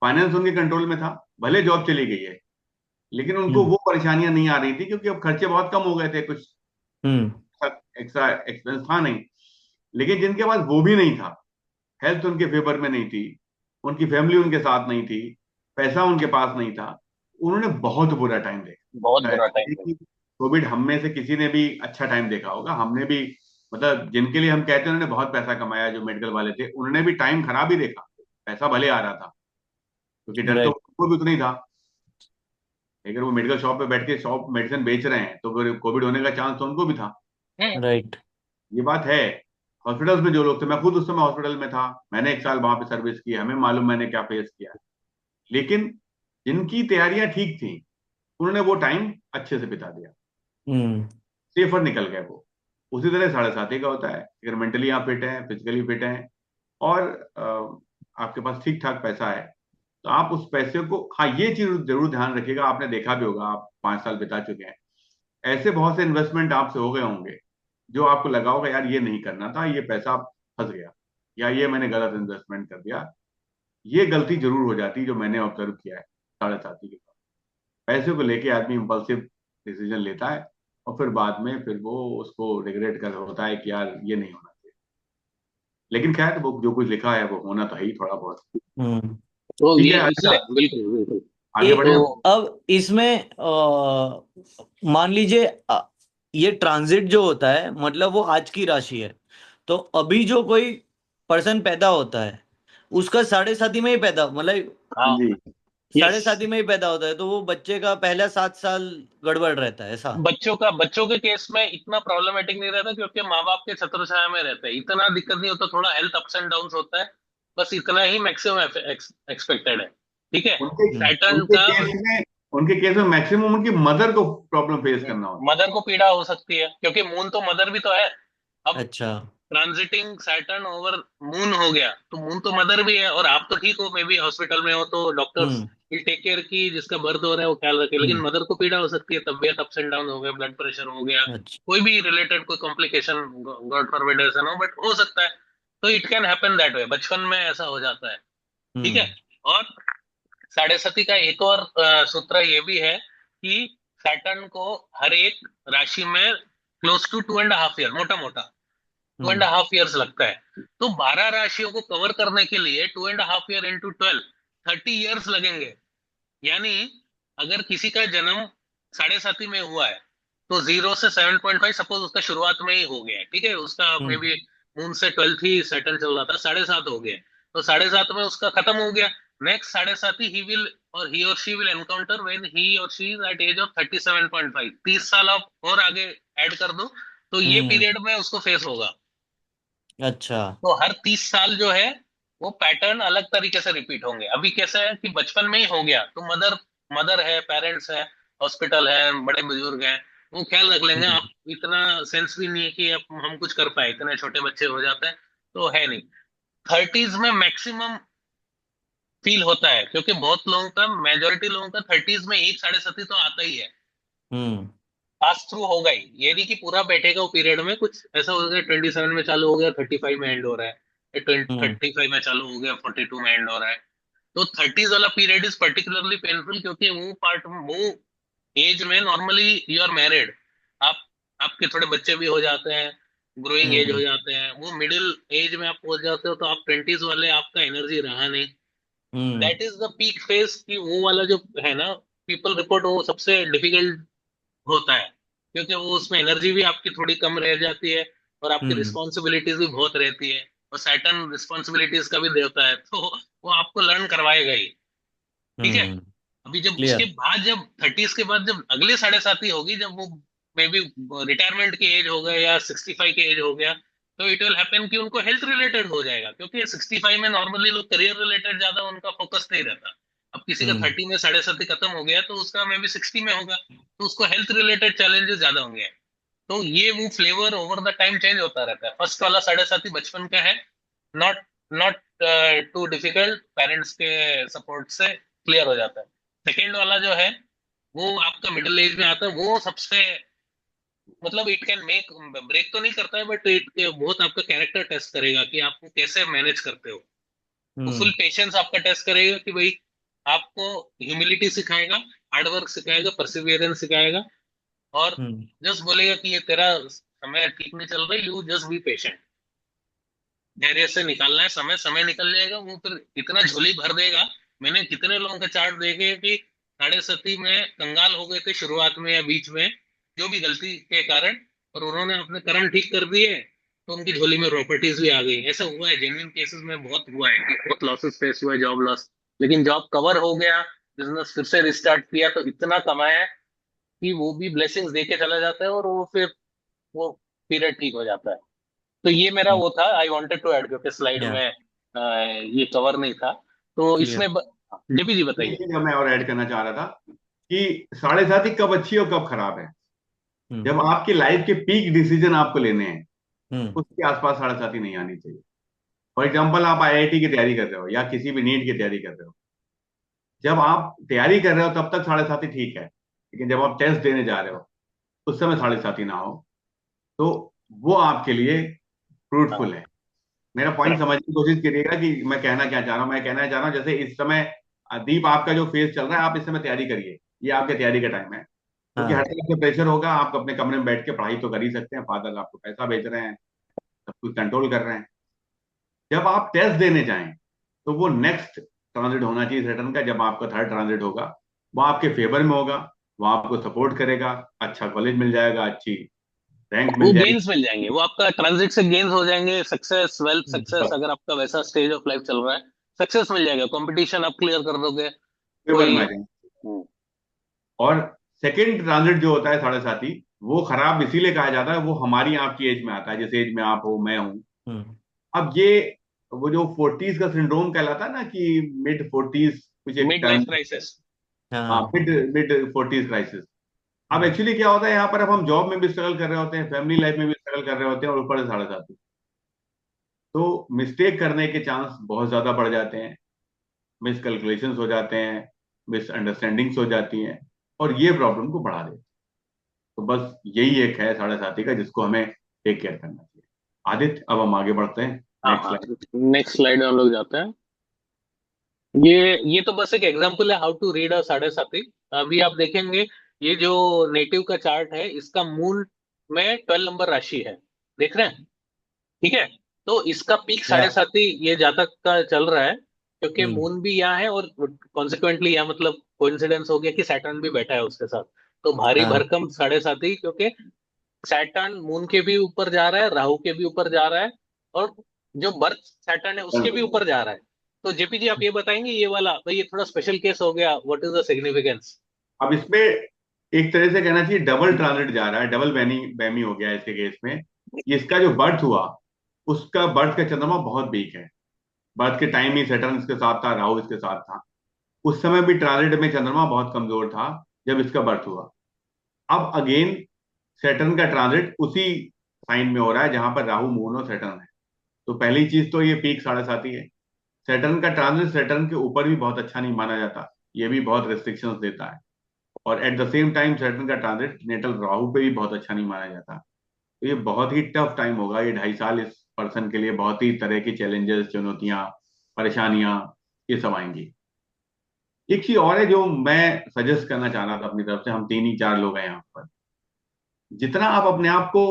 फाइनेंस उनके कंट्रोल में था, भले जॉब चली गई है लेकिन उनको हम्म वो परेशानियां नहीं आ रही थी, क्योंकि अब खर्चे बहुत कम हो गए थे, कुछ हम्म एक्स्ट्रा एक्सपेंस था नहीं। लेकिन जिनके पास वो भी नहीं था, हेल्थ उनके फेवर में नहीं थी, उनकी फैमिली उनके साथ नहीं थी, पैसा उनके पास नहीं था, उन्होंने बहुत बुरा टाइम बहुत देखा। बुरा टाइम है। कोविड हम में से किसी ने भी अच्छा टाइम देखा होगा, हमने भी, मतलब जिनके लिए हम कहते हैं उन्होंने बहुत पैसा कमाया, जो मेडिकल वाले थे उन्होंने भी टाइम खराब ही देखा। पैसा भले आ रहा था, क्योंकि डर तो राइट उनको भी उतना ही था, लेकिन वो मेडिकल शॉप पे बैठ के शॉप मेडिसिन बेच रहे हैं, तो फिर कोविड होने का चांस तो उनको भी था। हम्म। राइट ये बात है। हॉस्पिटल्स में जो लोग थे, मैं खुद उस समय हॉस्पिटल में था, मैंने 1 साल वहां पे सर्विस की, हमें मालूम मैंने क्या फेस किया। लेकिन जिनकी तैयारियां ठीक थी उन्होंने वो टाइम अच्छे से बिता दिया, हम्म सेफर निकल गए वो। उसी तरह साढ़े साथी का होता है, अगर मेंटली आप फिट हैं, फिजिकली फिट हैं, और आपके पास ठीक ठाक पैसा है, तो आप उस पैसे को, हाँ ये चीज जरूर ध्यान रखिएगा, आपने देखा भी होगा, आप 5 साल बिता चुके हैं, ऐसे बहुत से इन्वेस्टमेंट आपसे हो गए होंगे जो आपको लगा होगा यार ये नहीं करना था, ये पैसा फंस गया, या ये मैंने गलत इन्वेस्टमेंट कर दिया। ये गलती जरूर हो जाती है जो मैंने ऑब्जर्व किया है साढ़े साथी के पास। पैसे को लेके आदमी इम्पल्सिव डिसीजन लेता है, और फिर बाद में फिर वो उसको रिग्रेट कर होता है कि यार ये नहीं होना चाहिए। लेकिन खैर वो जो कुछ लिखा है वो होना तो है ही थोड़ा बहुत। हम्म तो ठीक ये है, अच्छा इसलिए बिल्कुल बिल्कुल। आगे बढ़े तो हम। अब इसमें मान लीजिए ये ट्रांजिट जो होता है मतलब वो आज की राशि है, तो अभी जो कोई पर्सन पैदा होता है उसका साढ़े साथी में ही पैदा मतलब हाँ। जी। साढ़े यस। साथी में ही पैदा होता है, तो वो बच्चे का पहला 7 साल गड़बड़ रहता है ऐसा। बच्चों के केस में इतना प्रॉब्लमेटिक नहीं रहता क्योंकि माँ बाप के छत्र छाया में रहते हैं, इतना दिक्कत नहीं होता, थोड़ा हेल्थ अप्स एंड डाउन्स होता है, बस इतना ही मैक्सिमम एक्सपेक्टेड है। ठीक है। उनके हम्म सैटर्न उनके का केस में उनके केस में मैक्सिमम उनकी मदर को प्रॉब्लम फेस करना होता मदर को पीड़ा हो सकती है क्योंकि मून तो मदर भी तो है। अब अच्छा ट्रांजिटिंग सैटर्न ओवर मून हो गया तो मून तो मदर भी है, और आप तो ठीक हो, मे बी हॉस्पिटल में हो तो doctors hmm will take care की जिसका बर्थ हो रहा है वो ख्याल रखे, लेकिन हम्म मदर को पीड़ा हो सकती है, तबियत अप्स एंड डाउन हो गया, ब्लड प्रेशर हो गया, अच्छा कोई भी रिलेटेड कोई कॉम्प्लिकेशन, गॉड फॉरबिड ऐसा ना हो, बट हो सकता है। तो it can happen that way, बचपन में ऐसा हो जाता है। ठीक है। हम्म और साढ़े सती का एक और सूत्र ये भी है कि सैटर्न को हर एक राशि में क्लोज टू 2.5 ईयर, मोटा मोटा two and hmm half years लगता है। तो 12 राशियों को कवर करने के लिए 2.5 ईयर इंटू 12, 30 ईयर्स लगेंगे। यानी अगर किसी का जन्म साढ़े साथी में हुआ है तो 0 से 7.5, सपोज उसका शुरुआत में ही हो गया है, ठीक है, उसका मे हम्म बी मून से 12th ही सैटर्न चल रहा था, 7.5 हो गया, तो 7.5 में उसका खत्म हो गया। Next 7.5 he will, or he or she will encounter when he or she is at age of 37.5, 30 साल आप और आगे ऐड कर दो तो ये हम्म पीरियड में उसको फेस होगा। अच्छा तो हर 30 साल जो है वो पैटर्न अलग तरीके से रिपीट होंगे। अभी कैसा है कि बचपन में ही हो गया तो मदर मदर है, पेरेंट्स है, हॉस्पिटल है, बड़े बुजुर्ग हैं, वो ख्याल रख लेंगे। हम्म आप इतना सेंस भी नहीं है कि अब हम कुछ कर पाए, इतने छोटे बच्चे हो जाते हैं, तो है नहीं। 30s में मैक्सिमम फील होता है, क्योंकि बहुत लोगों का, मेजोरिटी लोगों का 30s में एक साढ़े साथी तो आता ही है, हम्म पास थ्रू होगा ही। ये नहीं कि पूरा बैठेगा वो पीरियड में, कुछ ऐसा हो गया 27 में चालू हो गया 35 में एंड हो रहा है, हम्म 35 में चालू हो गया 42 में एंड हो रहा है। तो 30s वाला पीरियड इज पर्टिकुलरली पेनफुल, क्योंकि वो पार्ट, वो एज में नॉर्मली यू आर मैरिड, आप आपके थोड़े बच्चे भी हो जाते हैं, ग्रोइंग एज हो हम्म जाते हैं, वो मिडिल एज में आप पहुंच जाते हो, तो आप 20s वाले आपका एनर्जी रहा नहीं। Hmm that is the peak phase की, वो वाला जो है ना, पीपल रिपोर्ट, वो सबसे डिफिकल्ट होता है, क्योंकि वो उसमें एनर्जी भी आपकी थोड़ी कम रह जाती है, और आपकी हम्म रिस्पॉन्सिबिलिटीज भी बहुत रहती है, और सैटर्न रिस्पॉन्सिबिलिटीज का भी देवता है, तो वो आपको लर्न करवाएगा ही। ठीक है। हम्म अभी जब उसके क्लियर। बाद, जब 30s के बाद जब अगले साढ़े साथी होगी, जब वो मे बी रिटायरमेंट की एज हो गया या 65 की एज हो गया, तो इट विल हैपन कि उनको हेल्थ रिलेटेड हो जाएगा, क्योंकि 65 में नॉर्मली लोग करियर रिलेटेड ज्यादा उनका फोकस नहीं रहता। अब किसी का हम्म 30 में साढ़े साथी खत्म हो गया, तो उसका मे बी 60 में होगा, तो उसको हेल्थ रिलेटेड चैलेंजेस ज्यादा होंगे। तो ये वो flavour over the time change होता रहता है। फर्स्ट वाला साढ़े साथी बचपन का है, not not too difficult, parents के सपोर्ट से क्लियर हो जाता है। सेकेंड वाला जो है, वो आपका मिडिल एज में आता है, वो सबसे, मतलब इट कैन मेक ब्रेक तो नहीं करता है, बट इट बहुत आपका कैरेक्टर टेस्ट करेगा कि आपको कैसे मैनेज करते हो। वो फुल हम्म पेशेंस आपका टेस्ट करेगा कि भाई, आपको ह्यूमिलिटी सिखाएगा, हार्ड वर्क सिखाएगा, परसिवियरेंस सिखाएगा, और हम्म जस्ट बोलेगा कि ये तेरा समय ठीक नहीं चल रहा, यू जस्ट बी पेशेंट, धैर्य से निकालना है समय, समय निकल जाएगा, वो फिर इतना झोली भर देगा। मैंने कितने लोगों का चार्ट देखे कि साढ़े सती में कंगाल हो गए थे शुरुआत में या बीच में, जो भी गलती के कारण, और उन्होंने अपने कर्म ठीक कर दिए, तो उनकी झोली में प्रॉपर्टीज भी आ गई। ऐसा हुआ है, जेन्युइन केसेस में बहुत हुआ है कि बहुत लॉसेस फेस हुआ है, जॉब लॉस, लेकिन जॉब कवर हो गया, बिजनेस फिर से रिस्टार्ट किया, तो इतना कमाया कि वो भी ब्लेसिंग्स दे के चला जाता है, और वो फिर वो पीरियड ठीक हो जाता है। तो ये मेरा हम्म वो था, आई वांटेड टू ऐड, क्योंकि स्लाइड या में ये कवर नहीं था, तो क्लियर। इसमें जेपी जी एक बताइए। चीज मैं और ऐड करना चाह रहा था कि साढ़े साथी कब अच्छी और कब खराब है। हम्म जब आपकी लाइफ के पीक डिसीजन आपको लेने हैं, हम्म उसके आसपास साढ़े साथी नहीं आनी चाहिए। फॉर एग्जाम्पल, आप आईआईटी की तैयारी कर रहे हो या किसी भी नीट की तैयारी कर रहे हो, जब आप तैयारी कर रहे हो तब तक साढ़े साथी ठीक है, लेकिन जब आप टेस्ट देने जा रहे हो उस समय साढ़े साथी ना हो, तो वो आपके लिए हाँ, फ्रूटफुल है। मेरा पॉइंट करेक्ट। समझने की कोशिश करिएगा कि मैं कहना क्या चाह रहा हूँ। मैं कहना चाह रहा हूँ, जैसे इस समय दीप आपका जो फेज चल रहा है, आप इस समय तैयारी करिए, ये आपके तैयारी का टाइम है, क्योंकि हर हाँ तरह से प्रेशर होगा। आप अपने कमरे में बैठ के पढ़ाई तो कर ही सकते हैं, फादर आपको पैसा भेज रहे हैं, सब कुछ कंट्रोल कर रहे हैं। जब आप टेस्ट देने जाएं, तो वो नेक्स्ट ट्रांजिट होना चाहिए सेटन का, जब आपका थर्ड ट्रांजिट होगा, वो आपके फेवर में होगा, वो आपको सपोर्ट करेगा, अच्छा कॉलेज मिल जाएगा, अच्छी रैंक वो मिल जाएगी। गेन्स मिल जाएंगे, वो आपका ट्रांजिट से गेन्स हो जाएंगे, सक्सेस, वेल्थ, सक्सेस, हम्म अगर आपका वैसा स्टेज ऑफ लाइफ चल रहा है, सक्सेस मिल जाएगा, कंपटीशन आप क्लियर कर दोगे। फेवर कोई में आ जाएंगे। और सेकंड ट्रांजिट जो होता है साढ़े साथी, वो खराब इसीलिए कहा जाता है, वो हमारी आपकी एज में आता है, जिस एज में आप हो, मैं हूं। हम्म अब ये वो जो फोर्टीज का सिंड्रोम कहलाता है ना, कि मिड फोर्टीज, कुछ एक मिड टर्म, लाइफ क्राइसिस। हाँ, हाँ मिड मिड फोर्टीज क्राइसिस। अब हम्म एक्चुअली क्या होता है, यहाँ पर अब हम जॉब में भी स्ट्रगल कर रहे होते हैं, फैमिली लाइफ में भी स्ट्रगल कर रहे होते हैं, और ऊपर से साढ़े साथी, तो मिस्टेक करने के चांस बहुत ज्यादा बढ़ जाते हैं, मिसकैलकुलेशंस हो जाते हैं, मिसअंडरस्टैंडिंग्स हो जाती हैं, और ये प्रॉब्लम को बढ़ा देते हैं। तो बस यही एक है साढ़े साथी का, जिसको हमें टेक केयर करना चाहिए। आदित्य, अब हम आगे बढ़ते हैं, हाँ नेक्स्ट हाँ, स्लाइड। नेक्स्ट स्लाइड में हम लोग जाते हैं। ये तो बस एक एग्जांपल है हाउ टू रीड अ साढ़े साथी। अभी आप देखेंगे, ये जो नेटिव का चार्ट है, इसका मून में 12 नंबर राशि है, देख रहे हैं? ठीक है। तो इसका पीक या साढ़े साथी ये जातक का चल रहा है, क्योंकि हम्म मून भी यहाँ है, और कॉन्सिक्वेंटली यहाँ, मतलब कोइंसिडेंस हो गया कि सैटर्न भी बैठा है उसके साथ, तो भारी हाँ भरकम साढ़े साथी, क्योंकि सैटर्न मून के भी ऊपर जा रहा है, राहु के भी ऊपर जा रहा है, और जो बर्थ सैटर्न है उसके भी ऊपर जा रहा है। तो जेपी जी, आप ये बताएंगे, ये वाला तो ये थोड़ा स्पेशल केस हो गया, व्हाट इज द सिग्निफिकेंस? अब इसमें एक तरह से कहना चाहिए डबल ट्रांजिट जा रहा है, डबल बैनी बैमी हो गया है इसके केस में। इसका जो बर्थ हुआ, उसका बर्थ का चंद्रमा बहुत वीक है। बर्थ के टाइम ही सैटर्न इसके साथ था, राहु इसके साथ था। उस समय भी ट्रांजिट में चंद्रमा बहुत कमजोर था जब इसका बर्थ हुआ। अब अगेन सैटर्न का ट्रांजिट उसी साइन में हो रहा है जहां पर राहु, मून और सैटर्न है। तो पहली चीज तो ये पीक साढ़े साथी है। सैटर्न का ट्रांजिट सैटर्न के ऊपर भी बहुत अच्छा नहीं माना जाता, ये भी बहुत रेस्ट्रिक्शंस देता है। और at the same time Saturn का ट्रांजिट नेटल राहु पे भी बहुत अच्छा नहीं माना जाता। तो ये बहुत ही टफ टाइम होगा, ये 2.5 साल इस पर्सन के लिए बहुत ही तरह की चैलेंजेस, चुनौतियां, परेशानियां, ये सब आएंगी। एक चीज और है जो मैं सजेस्ट करना चाह रहा था अपनी तरफ से, हम 3 ही 4 लोग हैं यहाँ पर। जितना आप अपने आप को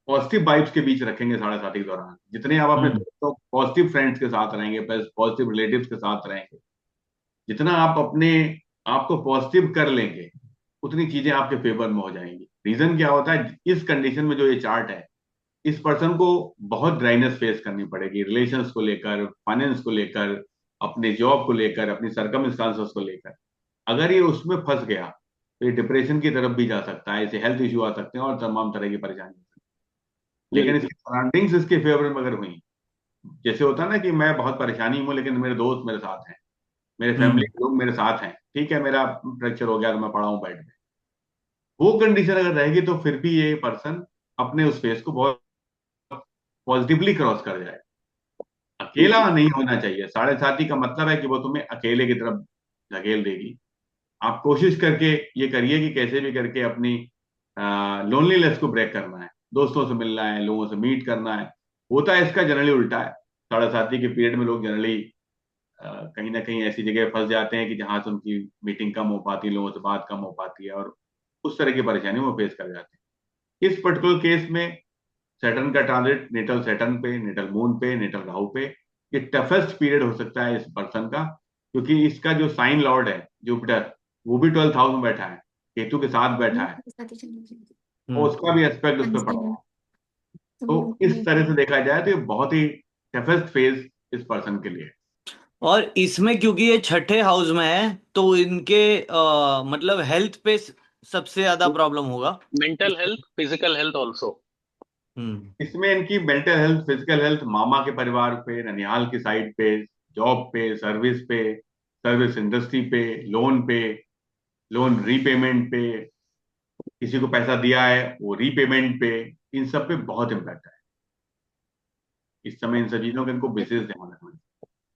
पॉजिटिव वाइब्स के बीच रखेंगे 7.5 के दौरान, जितने आप अपने हम्म दोस्तों पॉजिटिव फ्रेंड्स के साथ रहेंगे, पॉजिटिव रिलेटिव्स के साथ रहेंगे, जितना आप अपने आप को पॉजिटिव कर लेंगे, उतनी चीजें आपके फेवर में हो जाएंगी। रीजन क्या होता है, इस कंडीशन में जो ये चार्ट है, इस पर्सन को बहुत ड्राइनेस फेस करनी पड़ेगी, रिलेशंस को लेकर, फाइनेंस को लेकर, अपने जॉब को लेकर, अपनी सर्कमस्टांसेस को लेकर। अगर ये उसमें फंस गया तो ये डिप्रेशन की तरफ भी जा सकता है, इसे हेल्थ इश्यू आ सकते हैं और तमाम तरह की परेशानी। लेकिन बिल्कुल। इसकी सराउंडिंग्स इसके फेवर में अगर हुई, जैसे होता है ना कि मैं बहुत परेशानी हूं लेकिन मेरे दोस्त मेरे साथ हैं, मेरे फैमिली हम्म के लोग मेरे साथ हैं, ठीक है, मेरा फ्रैक्चर हो गया तो मैं पड़ा हूं बेड में, वो कंडीशन अगर रहेगी तो फिर भी ये पर्सन अपने उस फेस को बहुत पॉजिटिवली क्रॉस कर जाए। अकेला नहीं होना चाहिए, 7.5 का मतलब है कि वो तुम्हें अकेले की तरफ धकेल देगी। आप कोशिश करके ये करिए कि कैसे भी करके अपनी लोनलीनेस को ब्रेक करना है, दोस्तों से मिलना है, लोगों से मीट करना है। होता है इसका जनरली उल्टा है, 7.5 के पीरियड में लोग जनरली कहीं ना कहीं ऐसी जगह फंस जाते हैं कि जहां से उनकी मीटिंग कम हो पाती है, लोगों से बात कम हो पाती है, और उस तरह की परेशानी वो फेस कर जाते हैं। इस पर्टिकुलर केस में सैटर्न का ट्रांजिट नेटल सैटर्न पे, नेटल मून पे, नेटल राहु पे, ये टफेस्ट पीरियड हो सकता है इस पर्सन का, क्योंकि इसका जो साइन लॉर्ड है जुपिटर, वो भी 12th हाउस में बैठा है, केतु के साथ बैठा है, के साथ ही चलना चाहिए। और हम्म उसका भी एस्पेक्ट उस हाँ पर पड़ा जी। हुआ है। तो तो वो इस तरह से देखा जाए तो ये बहुत ही टफेस्ट फेज इस पर्सन के लिए है। और इसमें क्योंकि ये छठे हाउस में है तो इनके मतलब हेल्थ पे सबसे ज्यादा प्रॉब्लम होगा। Mental health, physical health also. Hmm इसमें इनकी मेंटल हेल्थ, फिजिकल हेल्थ, मामा के परिवार पे, ननिहाल की साइड पे, जॉब पे, सर्विस इंडस्ट्री पे, लोन रीपेमेंट पे, किसी को पैसा दिया है वो रीपेमेंट पे, इन सब पे बहुत इम्पैक्ट है इस समय। इन सब चीजों का इनको विशेष ध्यान रखना है।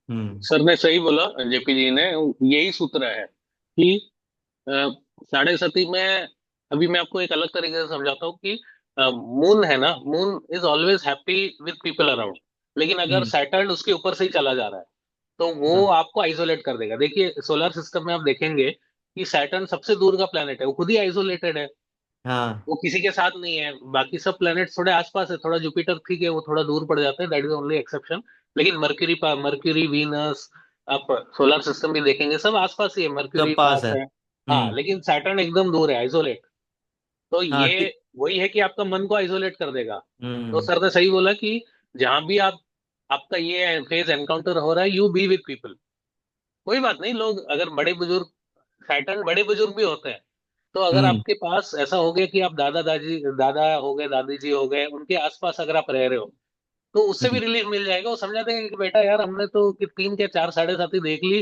हम्म सर ने सही बोला, जेपी जी ने, यही सूत्र है कि अ, साढ़े सती में, अभी मैं आपको एक अलग तरीके से समझाता हूँ कि मून है ना, moon is always happy with people around. लेकिन अगर हम्म सैटर्न उसके ऊपर से ही चला जा रहा है तो वो हाँ आपको आइसोलेट कर देगा। देखिए सोलर सिस्टम में आप देखेंगे कि सैटर्न सबसे दूर का प्लेनेट है, वो खुद ही आइसोलेटेड है, हाँ वो किसी के साथ नहीं है। बाकी सब प्लैनेट थोड़े आसपास है, थोड़ा जुपिटर ठीक है वो थोड़ा दूर पड़ जाते हैं, दैट इज ओनली एक्सेप्शन। लेकिन मर्क्यूरी वीनस, आप सोलर सिस्टम भी देखेंगे सब आसपास ही है, मर्क्यूरी सब पास पास है। है। हाँ, लेकिन सैटर्न एकदम दूर है, आइसोलेट। तो हाँ ये वही है कि आपका मन को आइसोलेट कर देगा। तो हम्म सर ने सही बोला कि जहां भी आप, आपका ये फेज एनकाउंटर हो रहा है, यू बी विद पीपल। कोई बात नहीं, लोग अगर बड़े बुजुर्ग, सैटर्न बड़े बुजुर्ग भी होते हैं, तो अगर हम्म आपके पास ऐसा हो गया कि आप दादा हो गए, दादी जी हो गए, उनके आसपास अगर आप रह रहे हो, तो उससे भी हम्म रिलीफ मिल जाएगा। वो समझा देंगे कि बेटा यार हमने तो कि 3 के 4 साढ़े साथी देख ली,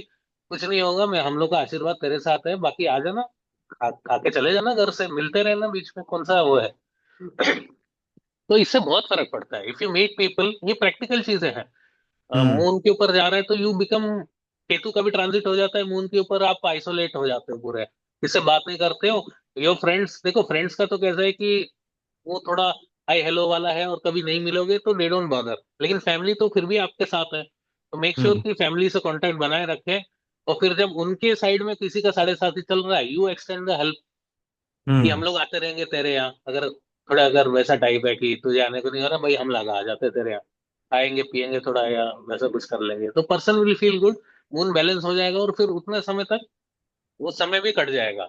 कुछ नहीं होगा, मैं हम लोग का आशीर्वाद तेरे साथ है, बाकी आ जाना, खा के चले जाना, घर से मिलते रहना, बीच में कौन सा वो है। तो इससे बहुत फर्क पड़ता है इफ यू मीट पीपल, ये प्रैक्टिकल चीजें हैं। हम्म मून के ऊपर जा रहा है तो यू बिकम, केतु का भी ट्रांजिट हो जाता है मून के ऊपर, आप आइसोलेट हो जाते हो पूरे, किससे बात नहीं करते हो। योर फ्रेंड्स, देखो फ्रेंड्स का तो कैसा है कि वो थोड़ा हाई हेलो वाला है, और कभी नहीं मिलोगे तो दे डोंट बॉदर, लेकिन फैमिली तो फिर भी आपके साथ है। तो मेक श्योर हम्म कि फैमिली से कांटेक्ट बनाए रखें। और फिर जब उनके साइड में किसी का साढ़े साथी चल रहा है, यू एक्सटेंड द हेल्प, कि हम हम्म लोग आते रहेंगे तेरे यहाँ, अगर थोड़ा अगर वैसा टाइप है कि तुझे आने को नहीं हो रहा भाई, हम लगा आ जाते हैं तेरे यहाँ, खाएंगे पिएंगे थोड़ा, या वैसा कुछ कर लेंगे, तो person will feel good, moon balance हो जाएगा, और फिर उतने समय तक वो समय भी कट जाएगा।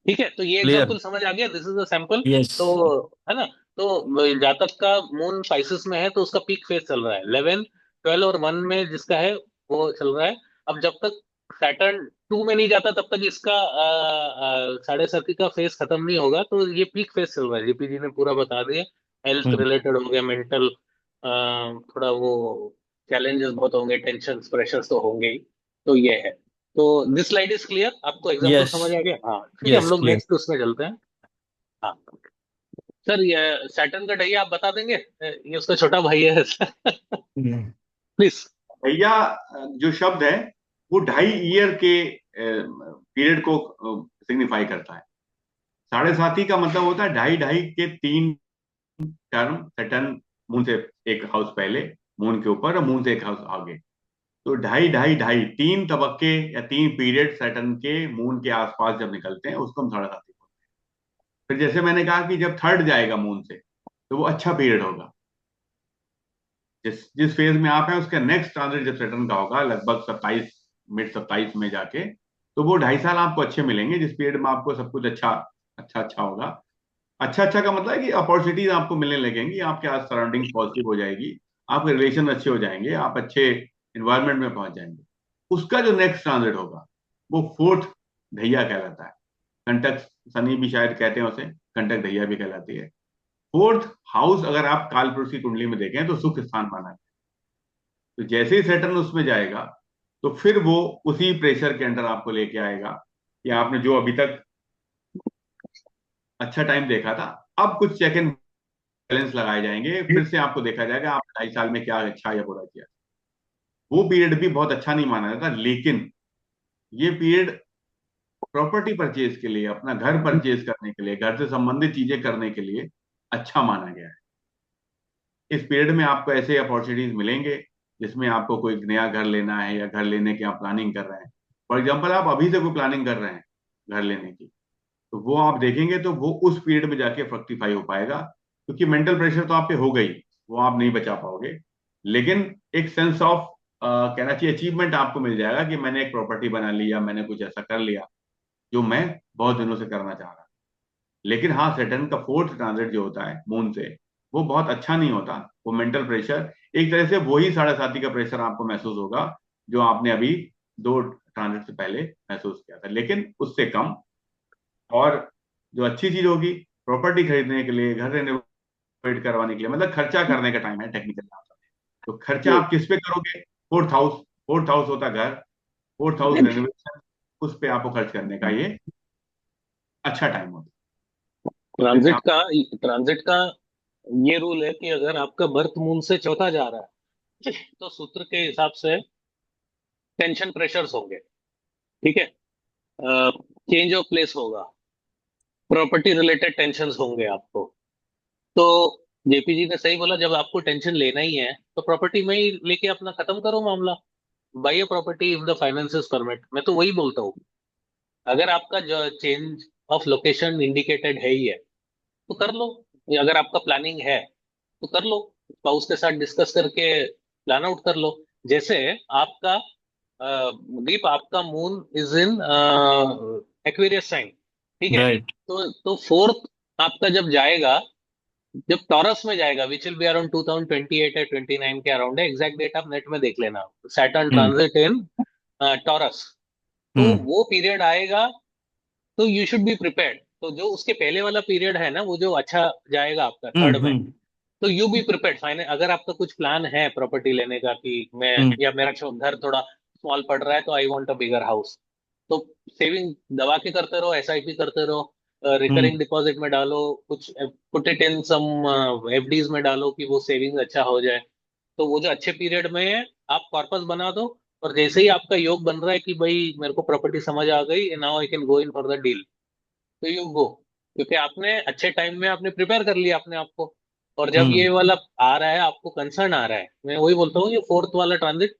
ठीक है, तो ये क्लियर। एग्जांपल समझ आ गया, this is a sample. Yes. तो है ना, तो जातक का मून स्पाइसेस में है तो उसका पीक फेज चल रहा है, 11 12 और 1 में जिसका है वो चल रहा है। अब जब तक सैटर्न 2 में नहीं जाता तब तक इसका साढ़े साथी का फेज खत्म नहीं होगा, तो ये पीक फेज चल रहा है, जीपी जी ने पूरा बता दिया। हेल्थ हम्म रिलेटेड हो गया, मेंटल थोड़ा वो चैलेंजेस बहुत होंगे, टेंशन प्रेशर्स तो होंगे ही। तो ये है। तो दिस स्लाइड इज क्लियर, आपको एग्जांपल यस। समझ आ गया? हाँ ठीक है, हम यस लोग क्लियर। नेक्स्ट उसमें चलते हैं। हाँ सर ये सैटर्न का ढैया आप बता देंगे, ये उसका छोटा भाई है प्लीज। भैया जो शब्द है वो 2.5 ईयर के पीरियड को सिग्निफाई करता है। 7.5 का मतलब होता है 2.5 के 3 टर्म, सैटर्न मून से एक हाउस पहले, मून के ऊपर, और मून से एक हाउस आगे। तो 2.5 3 तबक्के या 3 पीरियड सैटर्न के मून के आसपास जब निकलते हैं उसको हम 7.5 बोलते हैं। फिर जैसे मैंने कहा कि जब थर्ड जाएगा मून से तो वो अच्छा पीरियड होगा। जिस जिस फेज में आप हैं उसका नेक्स्ट ट्रांजिट जब सैटर्न का होगा लगभग 27, मिड 27 में जाके, तो वो 2.5 साल आपको अच्छे मिलेंगे, जिस पीरियड में आपको सब कुछ अच्छा अच्छा अच्छा होगा। अच्छा अच्छा का मतलब है कि अपॉर्चुनिटीज आपको मिलने लगेंगी, आपके आस सराउंडिंग पॉजिटिव हो जाएगी, आपके रिलेशन अच्छे हो जाएंगे, आप अच्छे इन्वायरमेंट में पहुंच जाएंगे। उसका जो नेक्स्ट ट्रांजिट होगा वो फोर्थ ढैया कहलाता है। कंटक शनि भी शायद कहते हैं उसे, कंटक ढैया भी कहलाती है। फोर्थ हाउस अगर आप कालपुरुष की कुंडली में देखें तो सुख स्थान माना है। तो जैसे ही सैटर्न उसमें जाएगा तो फिर वो उसी प्रेशर के अंडर आपको लेके आएगा कि आपने जो अभी तक अच्छा टाइम देखा था, अब कुछ चेक एंड बैलेंस लगाए जाएंगे, फिर से आपको देखा जाएगा आप 2.5 साल में क्या अच्छा या बुरा किया। वो पीरियड भी बहुत अच्छा नहीं माना जाता, लेकिन ये पीरियड प्रॉपर्टी परचेज के लिए, अपना घर परचेज करने के लिए, घर से संबंधित चीजें करने के लिए अच्छा माना गया है। इस पीरियड में आपको ऐसे अपॉर्चुनिटीज मिलेंगे जिसमें आपको कोई नया घर लेना है या घर लेने की आप प्लानिंग कर रहे हैं। फॉर एग्जाम्पल आप अभी से कोई प्लानिंग कर रहे हैं घर लेने की, तो वो आप देखेंगे तो वो उस पीरियड में जाके फ्रक्टिफाई हो पाएगा, क्योंकि मेंटल प्रेशर तो आप पे हो गई, वो आप नहीं बचा पाओगे। लेकिन एक सेंस ऑफ कहना चाहिए अचीवमेंट आपको मिल जाएगा कि मैंने एक प्रॉपर्टी बना लिया, मैंने कुछ ऐसा कर लिया जो मैं बहुत दिनों से करना चाह रहा। लेकिन हाँ, सैटर्न का फोर्थ ट्रांजिट जो होता है मून से, वो बहुत अच्छा नहीं होता। वो मेंटल प्रेशर एक तरह से वही 7.5 का प्रेशर आपको महसूस होगा जो आपने अभी 2 ट्रांजिट से पहले महसूस किया था, लेकिन उससे कम। और जो अच्छी चीज होगी, प्रॉपर्टी खरीदने के लिए, घर रेनोवेट करवाने के लिए, मतलब खर्चा करने का टाइम है टेक्निकल। तो खर्चा आप किस पे करोगे? फोर्थ हाउस, फोर्थ हाउस होता है घर, फोर्थ हाउस रेनोवेशन, उस पे आपको खर्च करने का ये अच्छा टाइम होता है। जैसे ट्रांजिट आप का ट्रांजिट का ये रूल है कि अगर आपका बर्थ मून से चौथा जा रहा है तो सूत्र के हिसाब से टेंशन प्रेशर्स होंगे, ठीक है, चेंज ऑफ प्लेस होगा, प्रॉपर्टी रिलेटेड टेंशन होंगे आपको। तो जेपी जी ने सही बोला, जब आपको टेंशन लेना ही है तो प्रॉपर्टी में ही लेके अपना खत्म करो मामला। Buy property if the finances permit, मैं तो वही बोलता हूँ। अगर आपका जो चेंज ऑफ लोकेशन इंडिकेटेड है ही है तो कर लो, या अगर आपका प्लानिंग है तो कर लो, स्पाउस के साथ डिस्कस करके प्लान आउट कर लो। जैसे आपका दीप, आपका moon is in Aquarius sign, ठीक है, राइट। तो फोर्थ आपका जब जाएगा, जब टॉरस में जाएगा, विच विल बी अराउंड 2028 या 29 के अराउंड है, एग्जैक्ट डेट आप नेट में देख लेना, सैटर्न हम्म। ट्रांजिट इन टॉरस। तो हम्म। वो पीरियड आएगा तो यू शुड बी प्रिपेयर्ड। तो जो उसके पहले वाला पीरियड है ना, वो जो अच्छा जाएगा आपका हम्म। थर्ड में, हम्म। तो यू बी प्रिपेयर्ड फाइनल। अगर आपका कुछ प्लान है प्रॉपर्टी लेने का कि मैं, हम्म। या मेरा घर थोड़ा स्मॉल पड़ रहा है तो I want a bigger house, तो सेविंग दबा के करते रहो, एसआईपी करते रहो, हम्म। रिकरिंग डिपॉजिट में डालो कुछ, put it in some FDs में डालो कि वो सेविंग अच्छा हो जाए। तो वो जो अच्छे पीरियड में है आप कॉर्पस बना दो, और जैसे ही आपका योग बन रहा है कि भाई मेरे को प्रॉपर्टी समझ आ गई, now I can go in for the deal, तो यू गो, क्योंकि आपने अच्छे टाइम में आपने प्रिपेयर कर लिया अपने आप को। और जब हम्म। ये वाला आ रहा है, आपको कंसर्न आ रहा है, मैं वही बोलता हूँ, ये फोर्थ वाला ट्रांजिट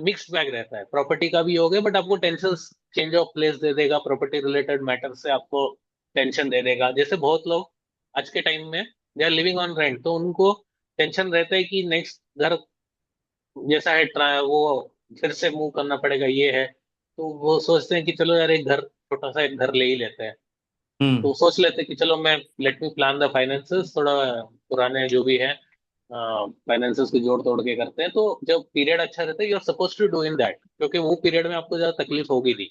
मिक्स्ड बैग रहता है, प्रॉपर्टी का भी हो गया बट आपको tension, change of place they देगा, प्रॉपर्टी रिलेटेड मैटर से आपको टेंशन दे देगा। जैसे बहुत लोग आज के टाइम में they are living on rent, तो उनको टेंशन रहता है कि नेक्स्ट घर जैसा है वो फिर से मूव करना पड़ेगा, ये है, तो वो सोचते हैं कि चलो यार एक घर, छोटा सा एक घर ले ही लेते हैं। हम्म। तो सोच लेते हैं कि चलो मैं, let me plan the finances, थोड़ा पुराने जो भी है फाइनेंसेस को जोड़ तोड़ के करते हैं, तो जब पीरियड अच्छा रहता है you are suppose to do in that, क्योंकि वो पीरियड में आपको ज्यादा तकलीफ होगी नहीं।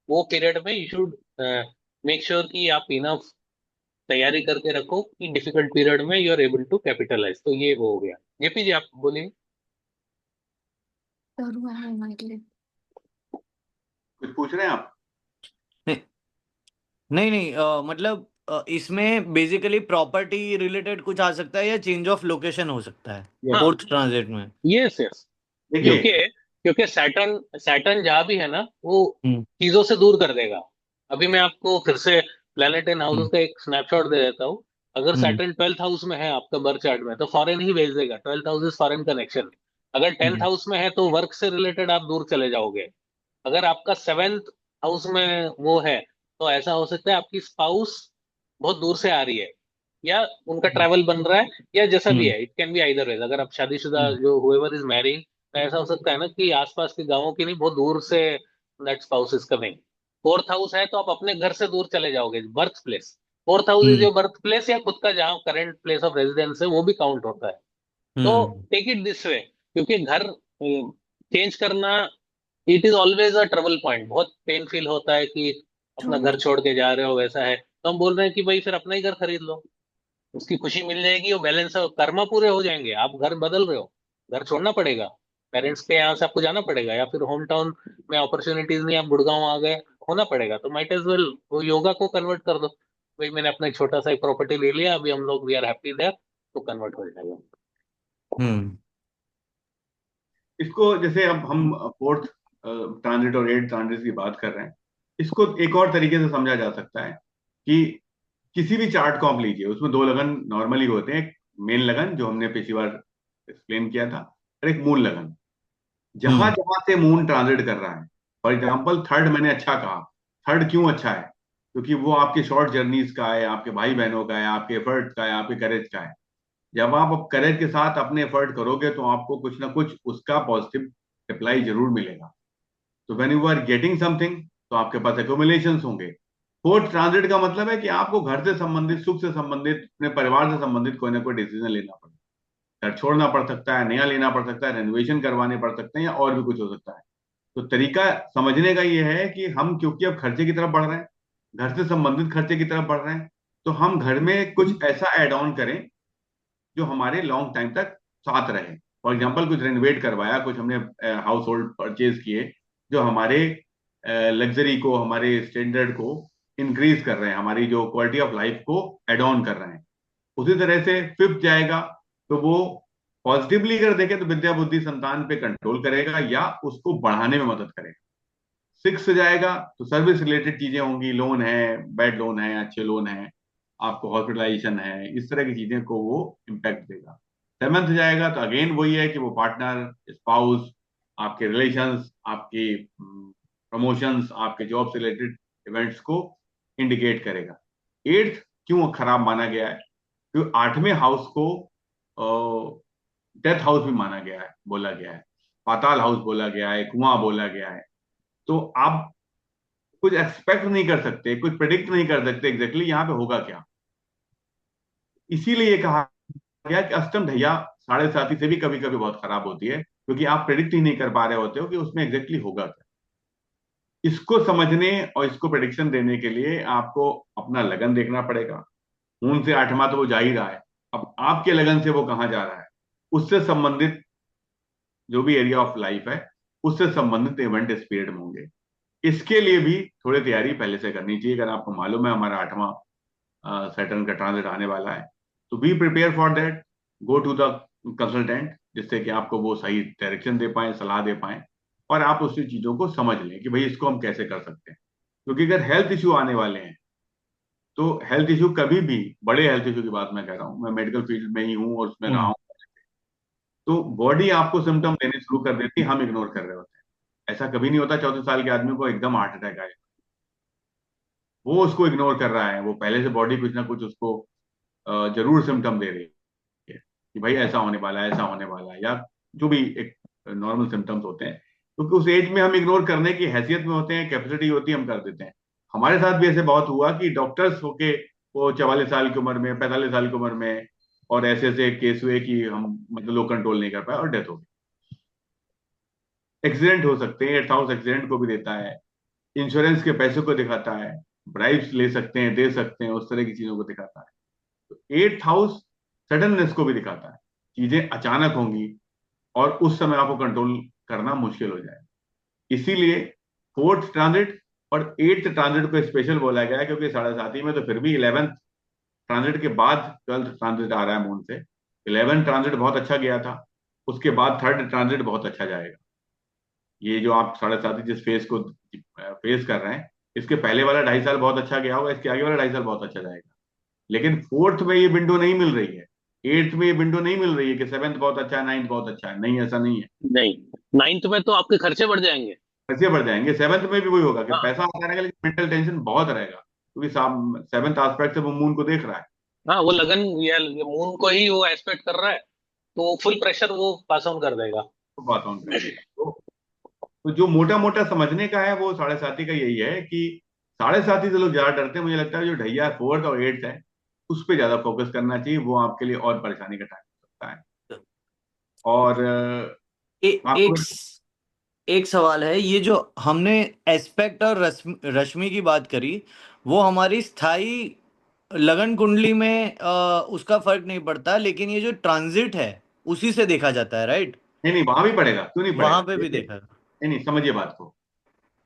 वो पीरियड में यू शुड मेक श्योर कि आप इनफ तैयारी करके रखो कि डिफिकल्ट पीरियड में you are able to capitalise. तो ये वो हो गया। जेपी जी आप बोलिए। करूँ है हमारे लिए। कुछ पूछ रहे हैं आप? नहीं नहीं नहीं, मतलब इसमें बेसिकली प्रॉपर्टी रिलेटेड कुछ आ सकता है या चेंज ऑफ लोकेशन हो सकता है Yes. हाँ, फोर्थ ट्रांजिट में। यस यस, देखिए, क्योंकि क्योंकि सैटर्न सैटर्न जहाँ भी है ना, वो हम्म चीजों से दूर कर देगा। अभी मैं आपको फिर से प्लेनेट एंड हाउसेस हम्म का एक स्नैपशॉट दे देता हूँ। अगर हम्म सैटर्न 12th हाउस में है आपका बर्थ चार्ट में, तो फॉरेन ही भेज देगा। 12th house is foreign connection. अगर 10th हम्म हाउस में है तो वर्क से रिलेटेड आप दूर चले जाओगे। अगर आपका 7th हाउस में वो है, तो ऐसा हो सकता है आपकी स्पाउस बहुत दूर से आ रही है, या उनका ट्रैवल बन रहा है, या जैसा भी हम्म है। It can be either ways. अगर आप शादीशुदा, हम्म जो हुएवर इज मैरिड, तो ऐसा हो सकता है ना कि आसपास के गांवों की नहीं, बहुत दूर say that spouse is coming. 4th house है तो आप अपने घर से दूर चले जाओगे, birth place. 4th house is hmm your birth place, या खुद का जहाँ करंट प्लेस ऑफ रेजिडेंस है वो भी काउंट होता है। तो हम्म टेक इट दिस वे, क्योंकि घर चेंज करना, it is always a trouble point. बहुत पेन फील होता है कि अपना ट्रू। घर छोड़ के जा रहे हो, वैसा है। तो हम बोल रहे हैं कि भाई फिर अपना ही घर खरीद लो, उसकी खुशी मिल जाएगी, वो बैलेंस कर्मा पूरे हो जाएंगे। आप घर बदल रहे हो, घर छोड़ना पड़ेगा, पेरेंट्स के यहाँ से आपको जाना पड़ेगा, या फिर होम टाउन में अपॉर्चुनिटीज नहीं, आप गुड़गांव आ गए, होना पड़ेगा। तो माइट एज वेल वो योगा को कन्वर्ट कर दो। भाई मैंने अपना एक छोटा सा एक प्रॉपर्टी ले लिया, अभी हम लोग वी आर हैप्पी देयर, तो कन्वर्ट हो जाएगा। हम्म इसको जैसे अब हम फोर्थ ट्रांजिट और एट ट्रांजिट की बात कर रहे हैं, इसको एक और तरीके से समझा जा सकता है कि किसी भी चार्ट को आप लीजिए, उसमें दो लगन नॉर्मली होते हैं। एक मेन लगन जो हमने पिछली बार एक्सप्लेन किया था, और एक मून लगन। जहां हम्म जहां से मून ट्रांजिट कर रहा है, फॉर एग्जाम्पल थर्ड मैंने अच्छा कहा। थर्ड क्यों अच्छा है? क्योंकि वो आपके शॉर्ट जर्नीज का है, आपके भाई बहनों का है, आपके एफर्ट्स का है, आपके करेज का है। जब आप अब करेज के साथ अपने एफर्ट करोगे तो आपको कुछ ना कुछ उसका पॉजिटिव रिप्लाई जरूर मिलेगा। तो when you are getting something, तो आपके पास एक्यूमुलेशन होंगे। फोर्थ ट्रांजिट का मतलब है कि आपको घर से संबंधित, सुख से संबंधित, अपने परिवार से संबंधित कोई ना कोई डिसीजन लेना पड़ेगा। घर छोड़ना पड़ सकता है, नया लेना पड़ सकता है, रेनोवेशन करवाने पड़ सकते हैं, या और भी कुछ हो सकता है। तो तरीका समझने का ये है कि हम क्योंकि अब खर्चे की तरफ बढ़ रहे हैं, घर से संबंधित खर्चे की तरफ बढ़ रहे हैं, तो हम घर में कुछ ऐसा एड ऑन करें जो हमारे लॉन्ग टाइम तक साथ रहे। फॉर एग्जाम्पल कुछ रेनोवेट करवाया, कुछ हमने हाउस होल्ड परचेज किए जो हमारे लग्जरी को, हमारे स्टैंडर्ड को इंक्रीज कर रहे हैं, हमारी जो क्वालिटी ऑफ लाइफ को एड ऑन कर रहे हैं। उसी तरह से फिफ्थ जाएगा, तो वो पॉजिटिवली अगर देखें तो विद्या बुद्धि संतान पे कंट्रोल करेगा या उसको बढ़ाने में मदद करेगा। सिक्स जाएगा तो सर्विस रिलेटेड चीजें होंगी, लोन है, बैड लोन है, अच्छे लोन है, आपको हॉस्पिटलाइजेशन है, इस तरह की चीजें को वो इम्पैक्ट देगा। सेवंथ जाएगा तो अगेन वही है कि वो पार्टनर, स्पाउस, आपके रिलेशंस, आपके प्रमोशंस, आपके जॉब से रिलेटेड इवेंट्स को इंडिकेट करेगा। एट्थ क्यों खराब माना गया है? क्योंकि आठवें हाउस को डेथ हाउस भी माना गया है, बोला गया है, पाताल हाउस बोला गया है, कुआं बोला गया है। तो आप कुछ एक्सपेक्ट नहीं कर सकते, कुछ प्रिडिक्ट नहीं कर सकते एग्जैक्टली यहाँ पे होगा क्या। इसीलिए ये कहा गया कि अष्टम ढैया साढ़े साथी से भी कभी कभी बहुत खराब होती है, क्योंकि आप प्रिडिक्ट ही नहीं कर पा रहे होते हो कि उसमें एग्जैक्टली होगा क्या। इसको समझने और इसको प्रिडिक्शन देने के लिए आपको अपना लगन देखना पड़ेगा। मून से आठवां तो वो जा ही रहा है, अब आपके लगन से वो कहाँ जा रहा है, उससे संबंधित जो भी एरिया ऑफ लाइफ है, उससे संबंधित इवेंट इस पीरियड में होंगे। इसके लिए भी थोड़ी तैयारी पहले से करनी चाहिए। अगर आपको मालूम है हमारा आठवां सैटर्न का ट्रांजिट आने वाला है, तो be prepare for that, go to the consultant, जिससे कि आपको वो सही डायरेक्शन दे पाए, सलाह दे पाए, और आप उसी चीजों को समझ लें कि भाई इसको हम कैसे कर सकते हैं। क्योंकि अगर हेल्थ इश्यू आने वाले हैं, तो हेल्थ इश्यू कभी भी, बड़े हेल्थ इश्यू की बात मैं कह रहा हूँ, मैं मेडिकल फील्ड में ही हूँ और उसमें रहा हम्म हूँ, तो बॉडी आपको सिम्टम देने शुरू कर देती है, हम इग्नोर कर रहे होते हैं। ऐसा कभी नहीं होता 34 साल के आदमी को एकदम हार्ट अटैक आए, वो उसको इग्नोर कर रहा है, वो पहले से बॉडी कुछ ना कुछ उसको जरूर सिम्टम दे रही है कि भाई ऐसा होने वाला है, ऐसा होने वाला है, या जो भी एक नॉर्मल सिम्टम्स होते हैं। क्योंकि उस एज में हम इग्नोर करने की हैसियत में होते हैं, कैपेसिटी होती है, हम कर देते हैं। हमारे साथ भी ऐसे बहुत हुआ कि डॉक्टर्स होके वो 44 साल की उम्र में, 45 साल की उम्र में, और ऐसे ऐसे केस हुए कि हम मतलब लोग कंट्रोल नहीं कर पाए और डेथ हो गई। एक्सीडेंट हो सकते हैं, एट्थ हाउस एक्सीडेंट को भी देता है, इंश्योरेंस के पैसे को दिखाता है, ब्राइब्स ले सकते हैं, दे सकते हैं, उस तरह की चीजों को दिखाता है। तो एट्थ हाउस सडननेस को भी दिखाता है, चीजें अचानक होंगी और उस समय आपको कंट्रोल करना मुश्किल हो जाए। इसीलिए फोर्थ ट्रांजिट और 8th ट्रांजिट को स्पेशल बोला गया है क्योंकि 7.5 में तो फिर भी 11th ट्रांजिट के बाद 12th ट्रांजिट आ रहा है मून से। 11th ट्रांजिट बहुत अच्छा गया था, उसके बाद 3rd ट्रांजिट बहुत अच्छा जाएगा। ये जो आप 7.5 जिस फेज को फेस कर रहे हैं, इसके पहले वाला 2.5 साल बहुत अच्छा गया होगा, इसके आगे वाला 2.5 साल बहुत अच्छा जाएगा। लेकिन 4th में ये विंडो नहीं मिल रही है, 8th में ये विंडो नहीं मिल रही है कि 7th बहुत अच्छा है, 9th बहुत अच्छा है। नहीं, ऐसा नहीं है। नहीं, 9th में तो आपके खर्चे बढ़ जाएंगे। पैसे बढ़ जाएंगे। 7th में भी वही होगा कि हाँ पैसा आता रहेगा लेकिन मेंटल टेंशन बहुत रहेगा, क्योंकि 7th एस्पेक्ट से वो मून को देख रहा है। हाँ, वो लगन या मून को ही वो एस्पेक्ट कर रहा है, तो फुल प्रेशर वो पास ऑन कर देगा। तो बात ऑन कर देगा। तो जो मोटा मोटा समझने का है वो 7.5 का यही है कि 7.5 से लोग ज्यादा डरते हैं। मुझे लगता है जो ढैया 4th और 8th है उस पर ज्यादा फोकस करना चाहिए, वो आपके लिए और परेशानी का टाइम हो सकता है। और आपको एक एक सवाल है, ये जो हमने एस्पेक्ट और रश्मि की बात करी, वो हमारी स्थायी लगन कुंडली में उसका फर्क नहीं पड़ता, लेकिन ये जो ट्रांजिट है उसी से देखा जाता है, राइट? नहीं नहीं, वहां भी पड़ेगा, क्यों नहीं वहां पड़ेगा, पे भी देखिए। देखा। नहीं नहीं, समझिए बात को।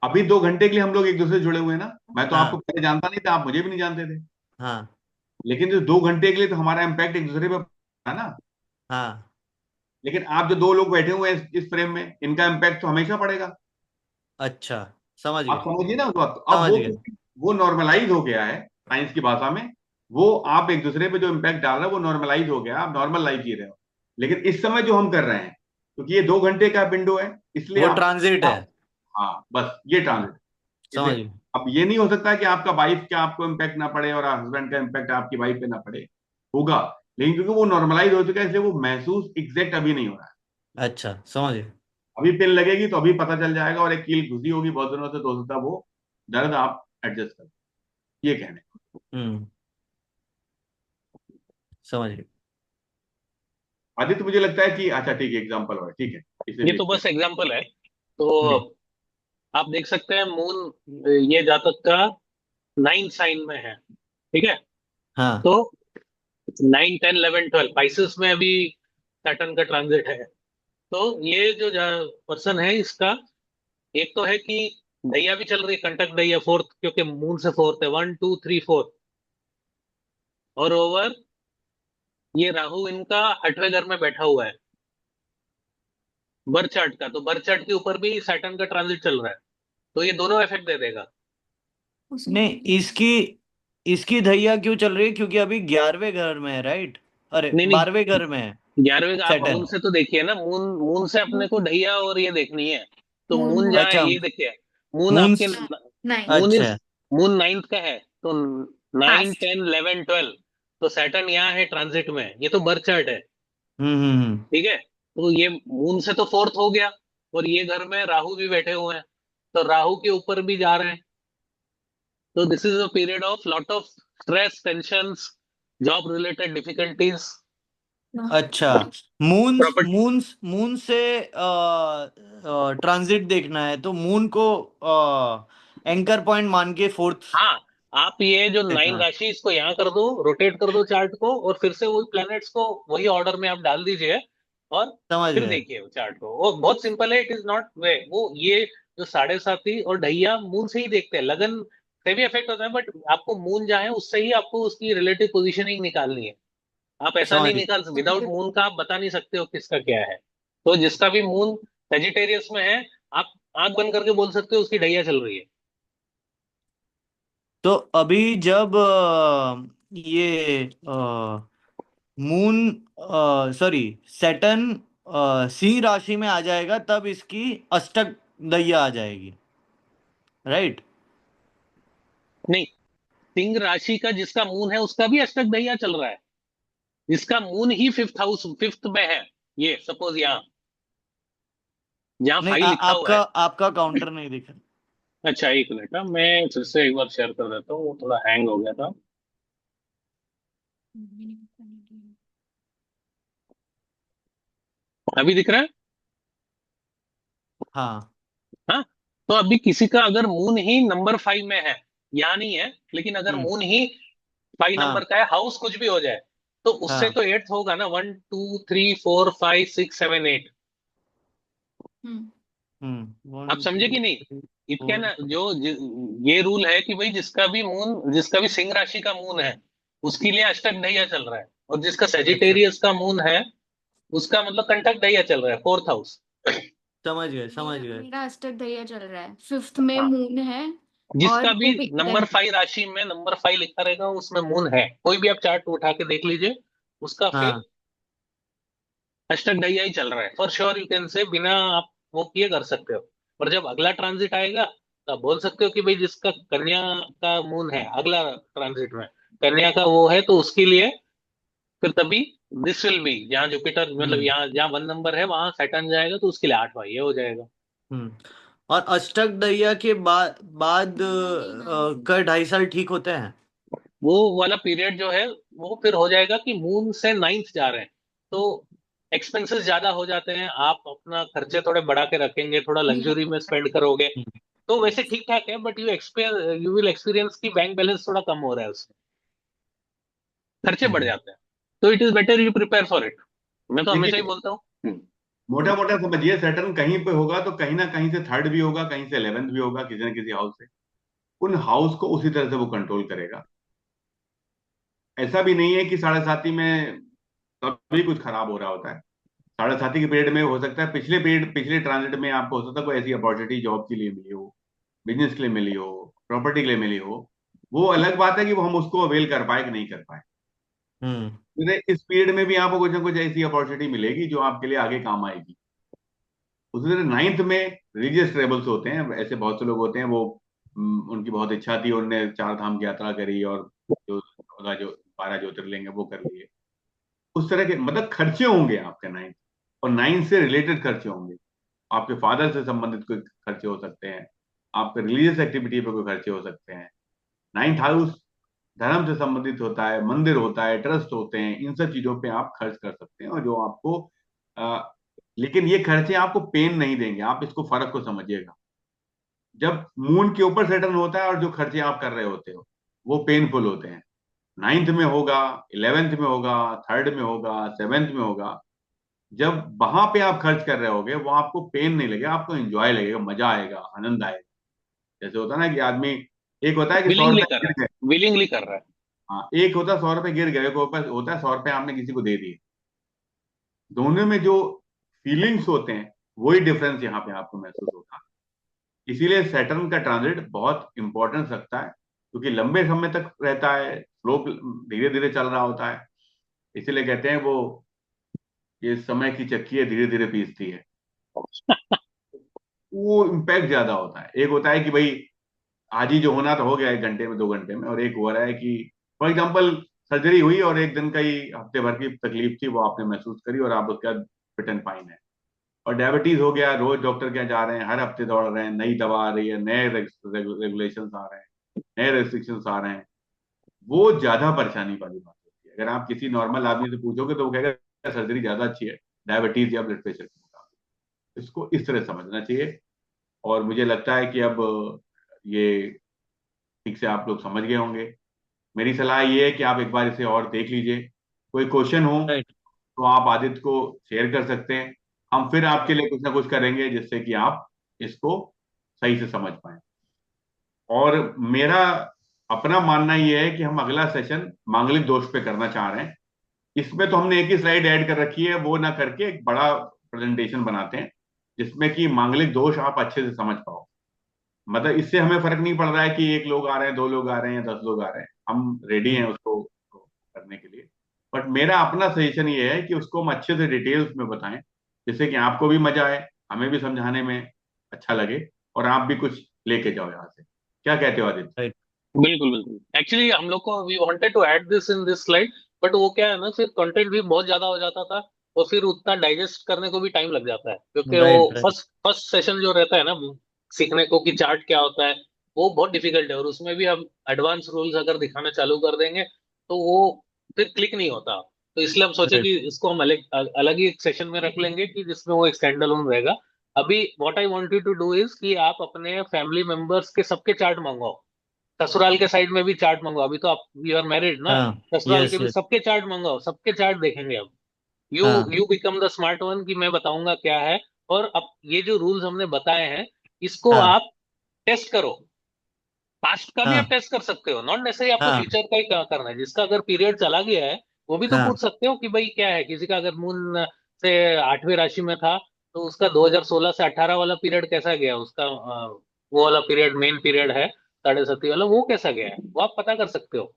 अभी 2 घंटे के लिए हम लोग एक दूसरे से जुड़े हुए हैं ना। मैं तो आपको हाँ पहले जानता नहीं था, आप मुझे भी नहीं जानते थे। हाँ लेकिन जो 2 घंटे के लिए तो हमारा इम्पैक्ट एक दूसरे पे है ना। हाँ। लेकिन आप जो दो लोग बैठे हुए हैं इस फ्रेम में, इनका इम्पैक्ट तो हमेशा पड़ेगा। अच्छा, समझ आप गए, समझिए ना उस वक्त। अब समझ गए। वो नॉर्मलाइज हो गया है साइंस की भाषा में। वो आप एक दूसरे पे जो इम्पैक्ट डाल रहे हो वो नॉर्मलाइज हो गया, आप नॉर्मल लाइफ जी रहे हो। लेकिन इस समय जो हम कर रहे हैं, क्योंकि ये 2 घंटे का विंडो है, इसलिए वो आप। ट्रांजिट है। हाँ, बस ये ट्रांजिट। इसे समझ गए। अब ये नहीं हो सकता कि आपका वाइफ का आपको इम्पैक्ट ना पड़े और हस्बैंड का इम्पैक्ट आपकी वाइफ पे ना पड़े। होगा, लेकिन क्योंकि वो नॉर्मलाइज हो चुका है इसलिए वो महसूस एग्जैक्ट अभी नहीं हो रहा है। अच्छा, समझ गए। अभी पिन लगेगी तो अभी पता चल जाएगा, और एक कील घुसी होगी बहुत दिनों से, तो हो सकता है वो दर्द आप एडजस्ट कर, ये कहने। हम्म, समझ गए। आदित्य, मुझे लगता है कि अच्छा ठीक है, एग्जाम्पल है, ठीक है, इसे ये तो देखते हैं। बस एग्जाम्पल है। तो हम्म, आप देख सकते हैं मून ये जातक का 9th साइन में है, ठीक है। हाँ। तो 9, 10, 11, 12 पाइसेस में अभी सैटर्न का ट्रांजिट है। तो ये जो पर्सन है इसका, एक तो है कि दैया भी चल रही है, कंटक दैया 4th, क्योंकि मून से 4th है, 1, 2, 3, 4। और ओवर ये राहु इनका 8वें घर में बैठा हुआ है बर्थ चार्ट का। तो बर्थ चार्ट के ऊपर भी सैटर्न का ट्रांजिट चल रहा है, तो ये दोनों इफेक्ट दे देगा। नहीं, इसकी इसकी धैया क्यों चल रही है? क्योंकि अभी 11वें घर में है, राइट? अरे, नहीं नहीं, 12वें घर में है 11वें का आप मून सैटर्न। से तो देखिए ना, मून मून से अपने को ढैया और ये देखनी है। तो मून मून जहाँ है अच्छा, ये देखिए, मून मून आपके, नाइन मून अच्छा। इज, मून 9th का है। तो 9, पास्ट 10, 11, 12, तो सैटर्न यहाँ है ट्रांजिट में, ये तो बर्थ चार्ट है, हम्म। ठीक है। तो ये मून से तो 4th हो गया, और ये घर में राहु भी बैठे हुए हैं, तो राहु के ऊपर भी जा रहे हैं। तो this is a period of lot of stress, tensions, job related difficulties, अच्छा, मून प्रॉपर्टी। मून मून से ट्रांजिट देखना है तो मून को एंकर पॉइंट मान के फोर्थ हाँ, आप ये जो देखना 9 है। राशि इसको यहाँ कर दो, रोटेट कर दो चार्ट को, और फिर से वही प्लैनेट्स को वही ऑर्डर में आप डाल दीजिए, और समझ फिर गए। देखिए वो चार्ट को। वो बहुत सिंपल है, इट इज नॉट वे वो ये जो 7.5 और ढैया मून से ही देखते हैं, लगन से भी इफेक्ट होता है, बट आपको मून जहाँ है उससे ही आपको उसकी रिलेटिव पोजिशनिंग निकालनी है। आप ऐसा समझ नहीं गए। निकाल, विदाउट मून का आप बता नहीं सकते हो किसका क्या है। तो जिसका भी मून सेजिटेरियस में है, आप आंख बंद करके बोल सकते हो उसकी ढैया चल रही है। तो अभी जब ये मून सॉरी सैटर्न सिंह राशि में आ जाएगा तब इसकी अष्टक दैया आ जाएगी, राइट? नहीं, सिंह राशि का जिसका मून है उसका भी अष्टक दैया चल रहा है, जिसका मून ही 5th हाउस 5th में है। ये सपोज यहाँ जहाँ नहीं, 5 लिखा हुआ आपका है। आपका काउंटर नहीं दिखा। अच्छा, एक मिनट, मैं फिर से एक बार शेयर कर देता हूँ, वो थोड़ा हैंग हो गया था। अभी दिख रहा है? हाँ हाँ। तो अभी किसी का अगर मून ही नंबर 5 में है, यहाँ नहीं है, लेकिन अगर हम्म, मून ही 5 नंबर हाँ का है, हाउस कुछ भी हो जाए, तो उससे हाँ। तो 8th होगा ना, 1, 2, 3, 4, 5, 6, 7, 8। वन आप समझे टू कि नहीं? इट कैन ये रूल है कि भाई जिसका भी सिंह राशि का मून है उसके लिए अष्टक ढैया चल रहा है, और जिसका अच्छा, सेजिटेरियस का मून है उसका मतलब कंटक ढैया चल रहा है, फोर्थ हाउस। समझ गए, समझ मेरा गए। मेरा अष्टक दैया चल रहा है, 5th में हाँ, मून है। और जिसका भी वो भी नंबर 11th। 5 राशि में नंबर 5 लिखा रहेगा उसमें मून है, कोई भी आप चार्ट उठा के देख लीजिए, उसका फिर हाँ। अष्टक ढैया ही चल रहा है, for sure you can say, बिना आप वो किए कर सकते हो। और जब अगला ट्रांजिट आएगा तो आप बोल सकते हो कि भाई जिसका कन्या का मून है अगला ट्रांजिट में, कन्या का वो है, तो उसके लिए फिर तभी दिस विल बी, जहाँ जुपिटर मतलब हम्म। यहाँ जहाँ 1 नंबर है वहां सैटर्न जाएगा तो उसके लिए 8वां ये हो जाएगा। हम्म। और अष्टक दैया के बाद नहीं, 9th। का 2.5 साल ठीक होते हैं? वो वाला पीरियड जो है वो फिर हो जाएगा कि मून से 9th जा रहे हैं, तो एक्सपेंसेस ज्यादा हो जाते हैं, आप अपना खर्चे थोड़े बढ़ा के रखेंगे, थोड़ा लग्जरी में स्पेंड करोगे, हम्म। तो वैसे ठीक ठाक है, बट यू विल एक्सपीरियंस की बैंक बैलेंस थोड़ा कम हो रहा है उसमें, खर्चे बढ़ हम्म। जाते हैं, तो it is better you prepare for it. मैं तो हमेशा ही देखिए, बोलता हूँ। मोटा मोटा समझिए, सैटर्न कहीं पे होगा तो कहीं ना कहीं से थर्ड भी होगा, कहीं से 11th भी होगा, किसी न किसी हाउस से। उन हाउस को उसी तरह से वो कंट्रोल करेगा। ऐसा भी नहीं है कि साढ़े साथी में तभी कुछ खराब हो रहा होता है। साढ़े साथी के पीरियड में हो सकता है पिछले ट्रांजिट में आपको हो सकता है कोई ऐसी अपॉर्चुनिटी जॉब के लिए मिली हो, बिजनेस के लिए मिली हो, प्रॉपर्टी के लिए मिली हो। वो अलग बात है कि वो हम उसको अवेल कर पाए कि नहीं कर पाए। हम्म। इस पीरियड में भी आपको कुछ ना कुछ ऐसी अपॉर्चुनिटी मिलेगी जो आपके लिए आगे काम आएगी। उसी तरह 9th में रिलीजियस ट्रेवल्स होते हैं, ऐसे बहुत से लोग होते हैं, वो उनकी बहुत इच्छा थी, उन्होंने 4 धाम की यात्रा करी और जो 12 ज्योतिर्लिंग है वो कर लिए। उस तरह के मतलब खर्चे होंगे आपके 9th, और 9th से रिलेटेड खर्चे होंगे। आपके फादर से संबंधित कोई खर्चे हो सकते हैं, आपके रिलीजियस एक्टिविटी पे कोई खर्चे हो सकते हैं। 9th हाउस धर्म से संबंधित होता है, मंदिर होता है, ट्रस्ट होते हैं, इन सब चीजों पे आप खर्च कर सकते हैं, और जो आपको लेकिन ये खर्चे आपको पेन नहीं देंगे। आप इसको फर्क को समझिएगा। जब मून के ऊपर सेटल होता है और जो खर्चे आप कर रहे होते हो वो पेनफुल होते हैं। 9th में होगा, 11th में होगा, थर्ड में होगा, 7th में होगा। जब वहां पे आप खर्च कर रहे होगे वो आपको पेन नहीं लगेगा, आपको एंजॉय लगेगा, मजा आएगा, आनंद आएगा। जैसे होता है ना कि आदमी, एक होता है कि सौ विलिंगली रुपए कर रहा गिर गए। है, विलिंगली कर रहा है। हाँ, एक होता है 100 रुपए गिर गए, एक होता है 100 रुपए आपने किसी को दे दिए। दोनों में जो फीलिंग्स होते हैं वही डिफरेंस यहाँ पे आपको महसूस होता है। इसीलिए सैटर्न का ट्रांजिट बहुत इंपॉर्टेंस रखता है, क्योंकि लंबे समय तक रहता है, स्लो धीरे धीरे चल रहा होता है। इसीलिए कहते हैं वो, ये समय की चक्की है, धीरे धीरे पीसती है। वो इम्पैक्ट ज्यादा होता है। एक होता है कि भाई आज ही जो होना तो हो गया 1 घंटे में 2 घंटे में, और एक हो रहा है कि फॉर एग्जाम्पल सर्जरी हुई और एक दिन का ही, हफ्ते भर की तकलीफ थी, वो आपने महसूस करी और आप उसके बाद फिट एंड फाइन है। और डायबिटीज हो गया, रोज डॉक्टर के यहाँ जा रहे हैं, हर हफ्ते दौड़ रहे हैं, नई दवा आ रही है, नए रेगुलेशन आ रहे हैं, नए रेस्ट्रिक्शंस आ रहे हैं। वो ज्यादा परेशानी वाली बात होती है। अगर आप किसी नॉर्मल आदमी से पूछोगे तो वो कहेगा सर्जरी ज्यादा अच्छी है डायबिटीज या ब्लड प्रेशर के मुकाबले। इसको इस तरह समझना चाहिए। और मुझे लगता है कि अब ये ठीक से आप लोग समझ गए होंगे। मेरी सलाह ये है कि आप एक बार इसे और देख लीजिए। कोई क्वेश्चन हो राइट। तो आप आदित्य को शेयर कर सकते हैं। हम फिर आपके लिए कुछ ना कुछ करेंगे जिससे कि आप इसको सही से समझ पाए। और मेरा अपना मानना यह है कि हम अगला सेशन मांगलिक दोष पे करना चाह रहे हैं। इसमें तो हमने एक ही स्लाइड ऐड कर रखी है, वो ना करके एक बड़ा प्रेजेंटेशन बनाते हैं जिसमें कि मांगलिक दोष आप अच्छे से समझ पाओ। मतलब इससे हमें फर्क नहीं पड़ रहा है कि 1 लोग आ रहे हैं, 2 लोग आ रहे हैं, 10 लोग आ रहे हैं, हम रेडी हैं हम्म। उसको करने के लिए। बट मेरा अपना सजेशन ये है कि उसको हम अच्छे से डिटेल्स में बताएं, जिससे कि आपको भी मजा आए, हमें भी समझाने में अच्छा लगे, और आप भी कुछ लेके जाओ यहाँ से। क्या कहते हो आदित्य? राइट। बिल्कुल बिल्कुल, एक्चुअली हम लोग को we wanted to add this in this slide, but वो क्या है ना, फिर कंटेंट भी बहुत ज्यादा हो जाता था, और फिर उतना डाइजेस्ट करने को भी टाइम लग जाता है, क्योंकि वो right. Right. First first session जो रहता है ना सीखने को कि चार्ट क्या होता है, वो बहुत डिफिकल्ट है, और उसमें भी हम एडवांस रूल्स अगर दिखाना चालू कर देंगे तो वो फिर क्लिक नहीं होता। तो इसलिए हम सोचे राइट। कि इसको हम अलग अलग ही एक सेशन में रख लेंगे कि जिसमें वो एक स्टैंड अलोन रहेगा। अभी what I want you to do is कि आप अपने फैमिली मेंबर्स के सबके चार्ट मंगवाओ, ससुराल के साइड में भी चार्ट मंगवाओ, अभी तो आप यू आर मैरिड ना, हाँ। ससुराल के यस, भी यस। सबके चार्ट मंगवाओ, सबके चार्ट देखेंगे अब। यू हाँ। You become the smart one कि मैं बताऊंगा क्या है, और अब ये जो रूल्स हमने बताए हैं इसको हाँ। आप टेस्ट करो, पास्ट का भी आप हाँ टेस्ट कर सकते हो, नॉट नेसेसरी आपको हाँ फ्यूचर का ही करना है। जिसका अगर पीरियड चला गया है वो भी तो हाँ पूछ सकते हो कि भाई क्या है। किसी का अगर मून से 8वीं राशि में था तो उसका 2016 से 18 वाला पीरियड कैसा गया उसका, वो वाला पीरियड मेन पीरियड है साढ़े सती वाला, वो कैसा गया है वो आप पता कर सकते हो।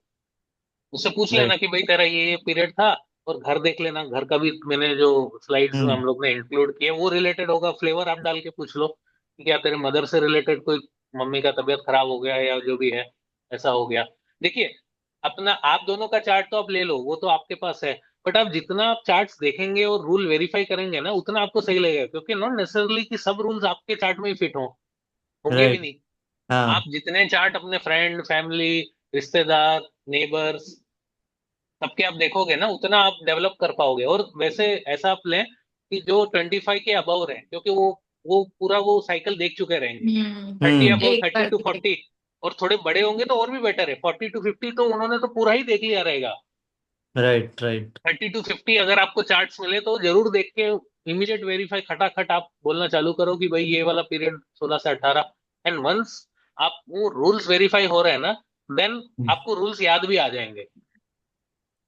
उससे पूछ लेना राइट। कि भाई तेरा ये पीरियड था, और घर देख लेना, घर का भी मैंने जो स्लाइड्स हम्म हम लोग ने इंक्लूड किए वो रिलेटेड होगा। फ्लेवर आप डाल के पूछ लो कि क्या तेरे मदर से रिलेटेड कोई, मम्मी का तबीयत खराब हो गया या जो भी है ऐसा हो गया। देखिए, अपना आप दोनों का चार्ट तो आप ले लो, वो तो आपके पास है, बट आप जितना आप चार्ट्स देखेंगे और रूल वेरीफाई करेंगे ना उतना आपको सही लगेगा, क्योंकि नॉट नेसेसरली कि सब रूल्स आपके चार्ट में ही फिट होंगे भी राइट। नहीं। आप हाँ जितने चार्ट अपने फ्रेंड, फैमिली, रिश्तेदार, नेबर्स सबके आप देखोगे ना उतना आप डेवलप कर पाओगे। और वैसे ऐसा आप लें कि जो 25 के अबव रहे, क्योंकि वो पूरा वो साइकिल देख चुके रहेंगे। 30 हम्म अबव, एक 30 बार टू तो देख। 40, और थोड़े बड़े होंगे तो और भी बेटर है। 40 to 50 तो उन्होंने तो पूरा ही देख लिया रहेगा। राइट राइट 30 to 50 अगर आपको चार्ट्स मिले तो जरूर देख के इमीडिएट वेरीफाई खटाखट आप बोलना चालू करो कि भाई ये वाला पीरियड 16 से 18। एंड वंस आप वो रूल्स वेरीफाई हो रहे हैं ना, देन आपको रूल्स याद भी आ जाएंगे।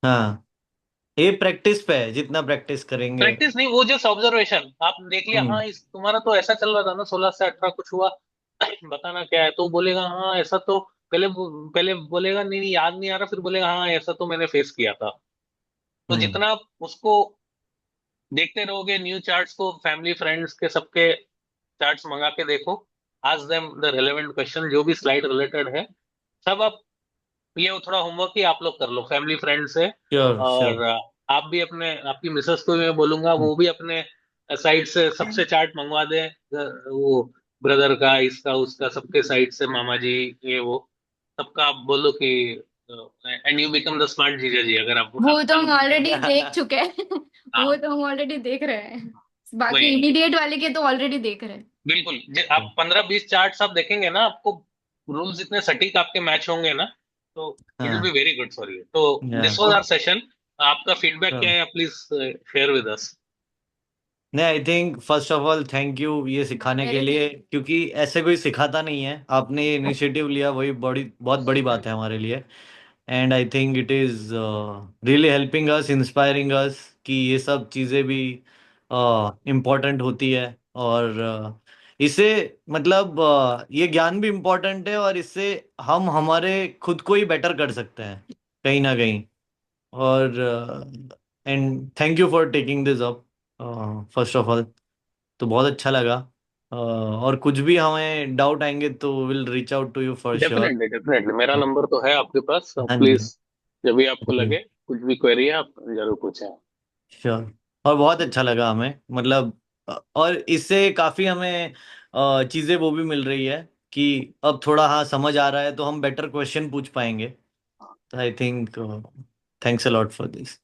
हाँ ये प्रैक्टिस पे है, जितना प्रैक्टिस करेंगे। प्रैक्टिस नहीं, वो जस्ट ऑब्जर्वेशन आप देख लिया, हाँ हम्म इस तुम्हारा तो ऐसा चल रहा था ना 16 से 18 कुछ हुआ, बताना क्या है, तो बोलेगा हाँ ऐसा तो, पहले बोलेगा नहीं नहीं याद नहीं आ रहा, फिर बोलेगा हाँ ऐसा तो मैंने फेस किया था। तो हम्म जितना आप उसको देखते रहोगे न्यू चार्ट्स को, फैमिली फ्रेंड्स के सबके चार्ट्स मंगा के देखो, ask them the relevant question जो भी स्लाइड रिलेटेड है, सब आप ये थोड़ा होमवर्क ही आप लोग कर लो फैमिली फ्रेंड से। Sure sure. और आप भी अपने, आपकी मिसेस को भी मैं बोलूंगा वो भी अपने साइड से सबसे चार्ट मंगवा दे, वो ब्रदर का, इसका उसका, सबके साइड से, मामा जी, ये वो सबका आप बोलो कि and you become the smart जीजा जी, अगर आप वो तो आपका हम ऑलरेडी देख चुके हैं। वो हाँ तो हम ऑलरेडी देख रहे हैं। बाकी वही, इमीडिएट वाले के तो ऑलरेडी देख रहे हैं। बिल्कुल आप 15-20 चार्ट्स आप देखेंगे ना, आपको रूल्स इतने सटीक आपके मैच होंगे ना, तो इट विल बी हाँ वेरी गुड फॉर यू। तो या दिस वाज आवर सेशन। आपका फीडबैक क्या है, प्लीज शेयर विद अस। नहीं, I think first of all thank you ये सिखाने के वेरी लिए, क्योंकि ऐसे कोई सिखाता नहीं है, आपने ये इनिशिएटिव लिया वही बड़ी बहुत बड़ी बात है हमारे लिए। And I think it is really helping us, inspiring अस कि ये सब चीज़ें भी इम्पोर्टेंट होती है। और इससे मतलब ये ज्ञान भी इम्पोर्टेंट है, और इससे हम हमारे खुद को ही बेटर कर सकते हैं कहीं ना कहीं। और and thank you for taking this up first of all. तो बहुत अच्छा लगा। और कुछ भी हमें डाउट आएंगे तो will reach out to you for sure. Definitely definitely, मेरा नंबर तो है आपके पास, हाँ जी। प्लीज जब भी आपको जी लगे कुछ भी क्वेरी है आप जरूर पूछें। श्योर। और बहुत अच्छा लगा हमें, मतलब और इससे काफ़ी हमें चीज़ें वो भी मिल रही है कि अब थोड़ा हाँ समझ आ रहा है तो हम बेटर क्वेश्चन पूछ पाएंगे। तो I think thanks a lot for this.